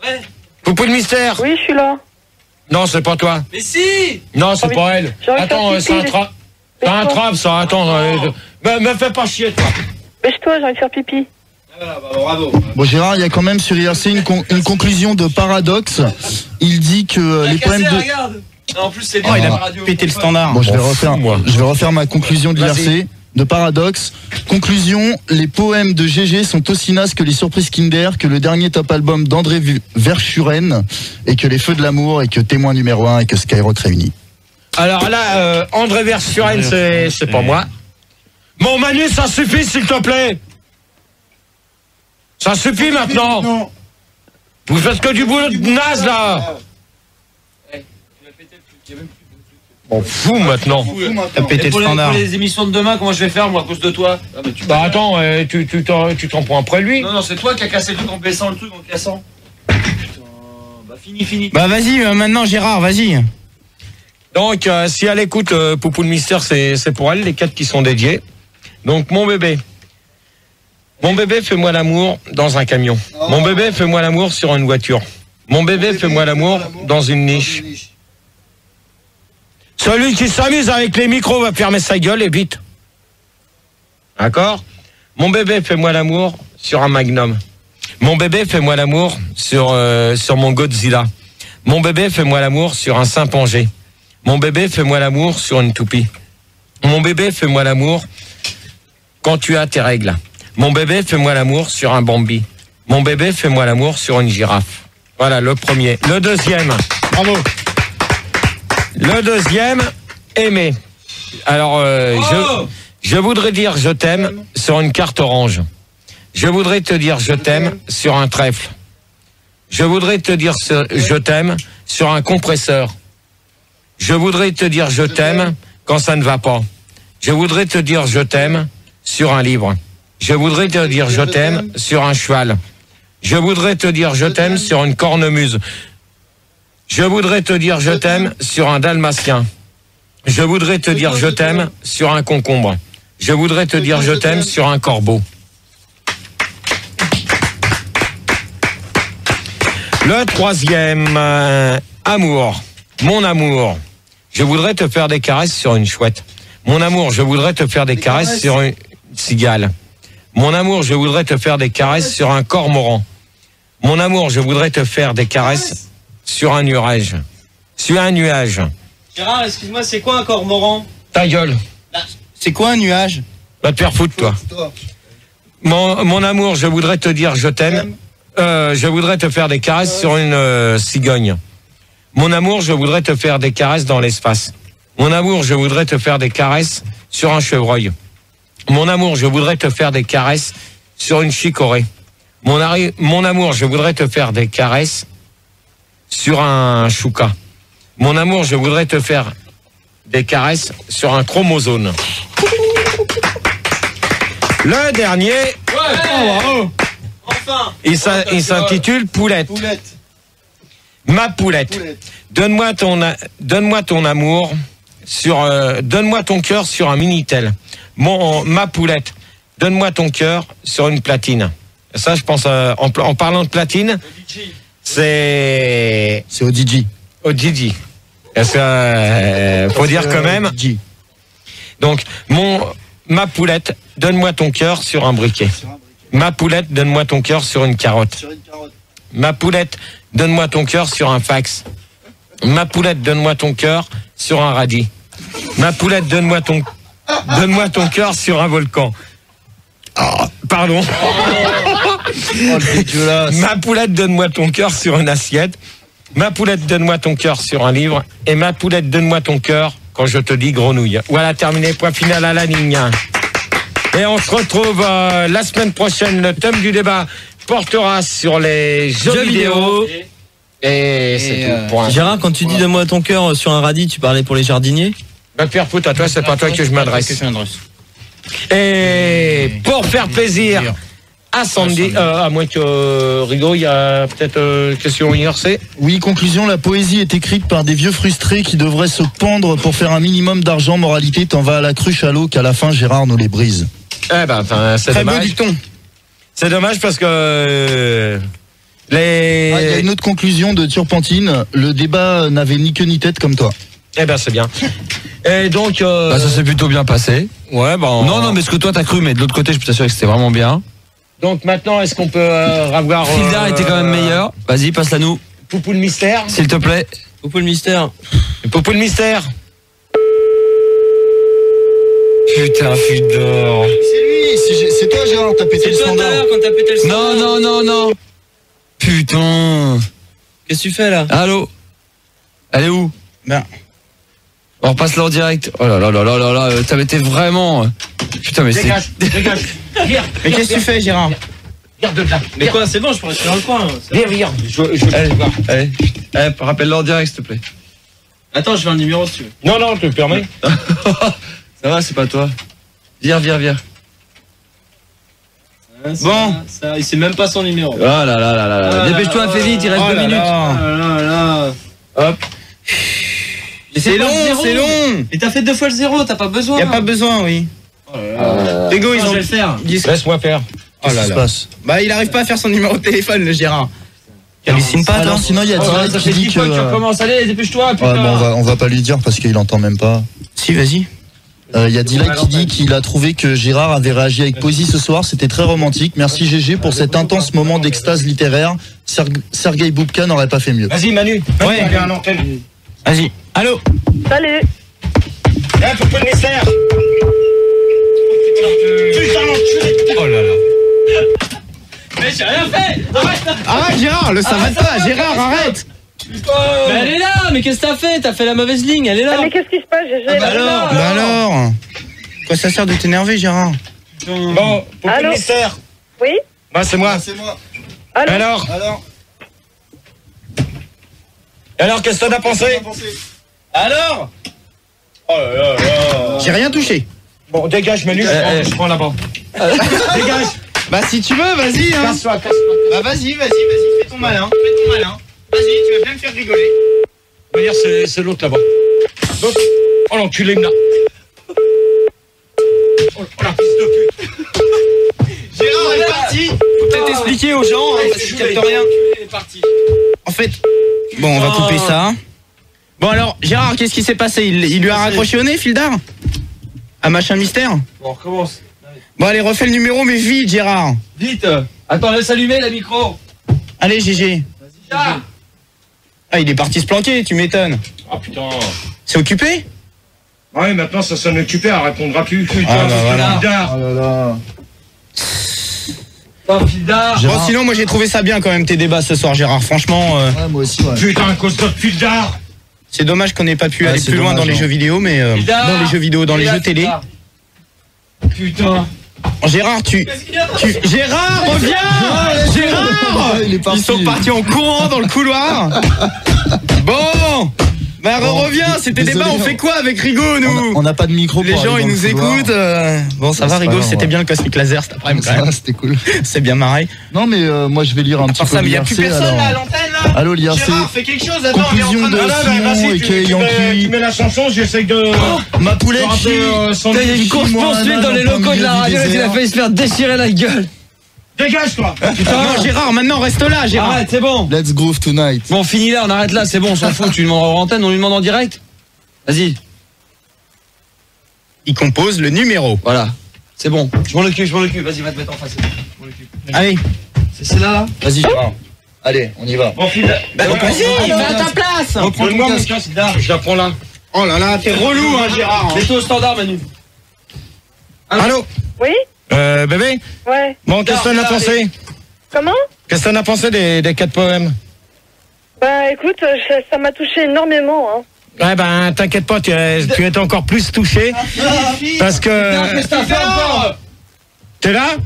Ouais. Poupou le mystère? Oui, je suis là. Non, c'est pas toi. Mais si. Non, c'est pas elle. Attends, c'est un trap, ça. Attends, me fais pas chier, toi. Bêche-toi, j'ai envie de faire pipi. Bravo. Bon Gérard, il y a quand même sur IRC une conclusion de Paradoxe. Il dit que les poèmes de... Regarde. Non, en plus, c'est il a pété le standard. Bon, je vais refaire ma conclusion de l'IRC de Paradoxe. Conclusion, les poèmes de GG sont aussi nazes que les surprises Kinder, que le dernier top album d'André Verschuren, et que les Feux de l'amour, et que Témoin numéro 1, et que Skyrock réunis. Alors là, André Verschuren, c'est pas moi. Mon Manu, ça suffit, s'il te plaît. Ça suffit maintenant. Vous faites que du boulot de naze, là. On fout maintenant. T'as pété le standard. Pour les émissions de demain, comment je vais faire moi à cause de toi? Bah attends, tu t'en prends après lui. Non, c'est toi qui as cassé le truc en baissant le truc en cassant. Putain, bah fini. Bah vas-y, maintenant Gérard, vas-y. Donc si elle écoute Poupou le Mystère, c'est pour elle, les 4 qui sont dédiés. Donc mon bébé, fais-moi l'amour dans un camion. Mon bébé, fais-moi l'amour sur une voiture. Mon bébé, fais-moi l'amour dans une niche. Celui qui s'amuse avec les micros va fermer sa gueule et vite. D'accord? Mon bébé, fais-moi l'amour sur un Magnum. Mon bébé, fais-moi l'amour sur mon Godzilla. Mon bébé, fais-moi l'amour sur un Saint-Pangé. Mon bébé, fais-moi l'amour sur une toupie. Mon bébé, fais-moi l'amour quand tu as tes règles. Mon bébé, fais-moi l'amour sur un Bambi. Mon bébé, fais-moi l'amour sur une girafe. Voilà le premier. Le deuxième. Bravo. Le deuxième, aimer. Alors, je voudrais dire je t'aime sur une carte orange. Je voudrais te dire je t'aime sur un trèfle. Je voudrais te dire je t'aime sur un compresseur. Je voudrais te dire je t'aime quand ça ne va pas. Je voudrais te dire je t'aime sur un livre. Je voudrais te dire je t'aime sur un cheval. Je voudrais te dire je t'aime sur une cornemuse. Je voudrais te dire je t'aime sur un dalmatien. Je voudrais te dire je t'aime sur un concombre. Je voudrais te dire je t'aime sur un corbeau. Le troisième, amour. Mon amour, je voudrais te faire des caresses sur une chouette. Mon amour, je voudrais te faire des caresses sur une cigale. Mon amour, je voudrais te faire des caresses sur un cormoran. Mon amour, je voudrais te faire des caresses sur un nuage. Sur un nuage. Gérard, excuse-moi, c'est quoi un cormoran? Ta gueule. C'est quoi un nuage? Va te faire foutre, toi. Mon amour, je voudrais te dire je t'aime. Je voudrais te faire des caresses sur une cigogne. Mon amour, je voudrais te faire des caresses dans l'espace. Mon amour, je voudrais te faire des caresses sur un chevreuil. Mon amour, je voudrais te faire des caresses sur une chicorée. Mon amour, je voudrais te faire des caresses sur un chouka. Mon amour, je voudrais te faire des caresses sur un chromosome. Le dernier, Enfin. il s'intitule Poulette. Ma poulette. Donne-moi ton amour donne-moi ton cœur sur un Minitel. Ma poulette. Donne-moi ton cœur sur une platine. Ça, je pense, en parlant de platine, c'est ODJ. ODJ. Parce que, faut dire quand même. Donc, ma poulette, donne-moi ton cœur sur un briquet. Ma poulette, donne-moi ton cœur sur une carotte. Ma poulette, donne-moi ton cœur sur un fax. Ma poulette, donne-moi ton cœur sur un radis. Ma poulette, donne-moi ton cœur sur un volcan. Oh, pardon. Ma poulette, donne-moi ton cœur sur une assiette. Ma poulette, donne-moi ton cœur sur un livre. Et ma poulette, donne-moi ton cœur quand je te dis grenouille. Voilà, terminé, point final à la ligne. Et on se retrouve la semaine prochaine. Le thème du débat portera sur les jeux vidéo. Et c'est tout pour Gérard, quand tu dis donne-moi ton cœur sur un radis, tu parlais pour les jardiniers? Va te faire foutre à toi, c'est pas toi que je m'adresse. Et pour faire plaisir à Sandy, à moins que Rigaud, il y a peut-être question IRC. Oui, conclusion, la poésie est écrite par des vieux frustrés qui devraient se pendre pour faire un minimum d'argent. Moralité, t'en vas à la cruche à l'eau qu'à la fin Gérard nous les brise. Eh ben, c'est Très dommage. beau dicton. C'est dommage parce que Il y a une autre conclusion de Turpentine, le débat n'avait ni queue ni tête comme toi. Eh ben, c'est bien. Et donc ça s'est plutôt bien passé. Ouais, bon. Non, mais ce que toi t'as cru, mais de l'autre côté, je peux t'assurer que c'était vraiment bien. Donc maintenant, est-ce qu'on peut avoir Hilda était quand même meilleur. Vas-y, passe-la nous. Poupou le mystère, s'il te plaît. Poupou le mystère. Poupou le mystère. Putain, Fudor. C'est lui, c'est toi Gérard, t'as pété le standard. Quand t'as pété le standard. Non. Putain. Qu'est-ce que tu fais là? Allô? Elle est où? Ben. On repasse là en direct. Oh là, t'as été vraiment. Putain, mais Dégage. Viens. Mais qu'est-ce que tu fais, Gérard? Regarde de là. Mais quoi, c'est bon, je peux rester dans le coin. Viens. Je vais voir. Allez, rappelle-le en direct, s'il te plaît. Attends, je veux un numéro si tu veux. Non, je te le permets. Ça va, c'est pas toi. Viens. Bon, il sait même pas son numéro. Oh là. Dépêche-toi, fais vite, il reste 2 minutes. Hop. C'est long. Et t'as fait 2 fois le 0, t'as pas besoin. Y a pas besoin, oui. Hugo, ils ont le faire. Laisse-moi faire. Qu'est-ce qui se passe? Bah, il arrive pas à faire son numéro de téléphone, le Gérard. Hallucine pas, toi. Alors sinon il y a Direct qui dit que... tu recommences, allez, dépêche-toi, putain. Ouais, bon, on va pas lui dire parce qu'il entend même pas. Si, vas-y. Il y a Dilek qui dit qu'il a trouvé que Gérard avait réagi avec poésie ce soir, c'était très romantique. Merci GG pour cet intense moment d'extase littéraire. Sergueï Boubka n'aurait pas fait mieux. Vas-y Manu. Ouais. Il y a un antenne. Vas-y. Allô. Salut. Un peu de mystère. Putain l'enculé. Oh là là. Mais j'ai rien fait. Arrête Gérard, ça va pas. Gérard, arrête. Mais elle est là, mais qu'est-ce que t'as fait? T'as fait la mauvaise ligne, elle est là. Mais qu'est-ce qui se passe, GG? Alors. Quoi ça sert de t'énerver, Gérard? Bon, pour le mystère. Oui. Bah c'est moi. Alors. Alors, qu'est-ce que t'en as pensé? Alors. Oh là là là. J'ai rien touché. Bon, dégage Manu, je prends là-bas. Dégage. Bah si tu veux, vas-y. Hein. Casse-toi. Bah vas-y, fais ton malin. Vas-y, tu vas bien me faire rigoler. On va dire c'est l'autre là-bas. L'autre. Oh l'enculé là. Oh la fils de pute. Gérard est parti. Faut peut-être expliquer aux gens, parce qu'ils captent rien. Il est parti. En fait, bon, on va couper ça. Bon alors, Gérard, qu'est-ce qui s'est passé? Il lui a raccroché au nez, Fildar? Un machin mystère? Bon, on recommence. Bon allez, refais le numéro, mais vite, Gérard. Vite. Attends, laisse allumer la micro. Allez, GG. Vas-y. Ah, il est parti se planquer, tu m'étonnes. Ah putain. C'est occupé? Ouais, maintenant ça sonne occupé, elle répondra plus. Putain, Ah bah voilà. Fildar. Oh là là. Fildar. Bon, sinon, moi j'ai trouvé ça bien quand même tes débats ce soir, Gérard. Franchement, Ouais, moi aussi, ouais. Putain, à cause de Fildar. c'est dommage qu'on n'ait pas pu Ouais, aller c'est plus loin dommage, dans les hein. jeux vidéo, mais dans les jeux vidéo, dans les jeux télé. Putain. Gérard, Gérard, reviens. Gérard, il est parti. Ils sont partis en courant dans le couloir. Bon, bah reviens. C'était désolé, débat. On fait quoi avec Rigo, nous? On n'a pas de micro. Les pour gens, aller ils dans nous le couloir. écoutent. Bon, ça va, c'est pas Rigo. grave, C'était ouais. bien le Cosmic Laser cet après-midi, quand Ça, même. c'était cool. C'est bien marré. Non mais moi je vais lire un petit Par peu ça, mais il n'y a plus l'IRC, personne là à alors. l'antenne là. Allô l'IRC. Gérard, fais quelque chose. Attends, on est en Conclusion train de Simon et Kay tu Yankee. mets la chanson, j'essaye de... Ma poulette. son... Il y a une course poursuite dans les locaux de la radio et il a failli se faire déchirer la gueule. Dégage toi. Non, Gérard, maintenant reste là, Gérard. Arrête, c'est bon. Let's groove tonight. Bon, finis là, on arrête là, c'est bon, on s'en fout. Tu lui demandes en antenne, on lui demande en direct. Vas-y, Il compose le numéro. voilà. C'est bon, je m'en occupe, vas-y, va te mettre en face. Je m'en occupe. Allez. C'est là. Vas-y Gérard. Allez, on y va. Bon, Fildar. Bah, vas-y, va à ta place. Reprends-moi mon casque, je la prends là. Oh là là, t'es relou, hein, Gérard. Mets-toi au standard, Manu. Allô. Oui. Bébé. Ouais. Bon, qu'est-ce que t'en as pensé? Comment? Qu'est-ce que t'en as pensé des 4 poèmes? Bah écoute, ça m'a touché énormément. Hein. Ouais ben t'inquiète pas, tu es encore plus touché parce que... Qu'est-ce que t'as fait encore? T'es là?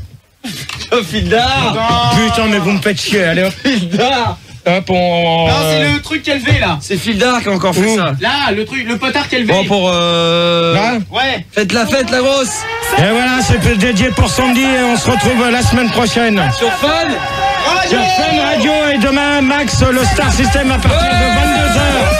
Fildar. Putain mais vous me faites chier, allez hop. Fildar. Hop on... Non, c'est le truc qu'elle fait là. C'est Fildar qui a encore fait ça. Là, le truc, le potard qu'elle fait. Bon, pour Là. Ouais. faites la fête, la grosse. Et voilà, c'est dédié pour Sandy et on se retrouve la semaine prochaine. Sur Fun. Sur Fun Radio et demain Max, le Star System à partir de 22h.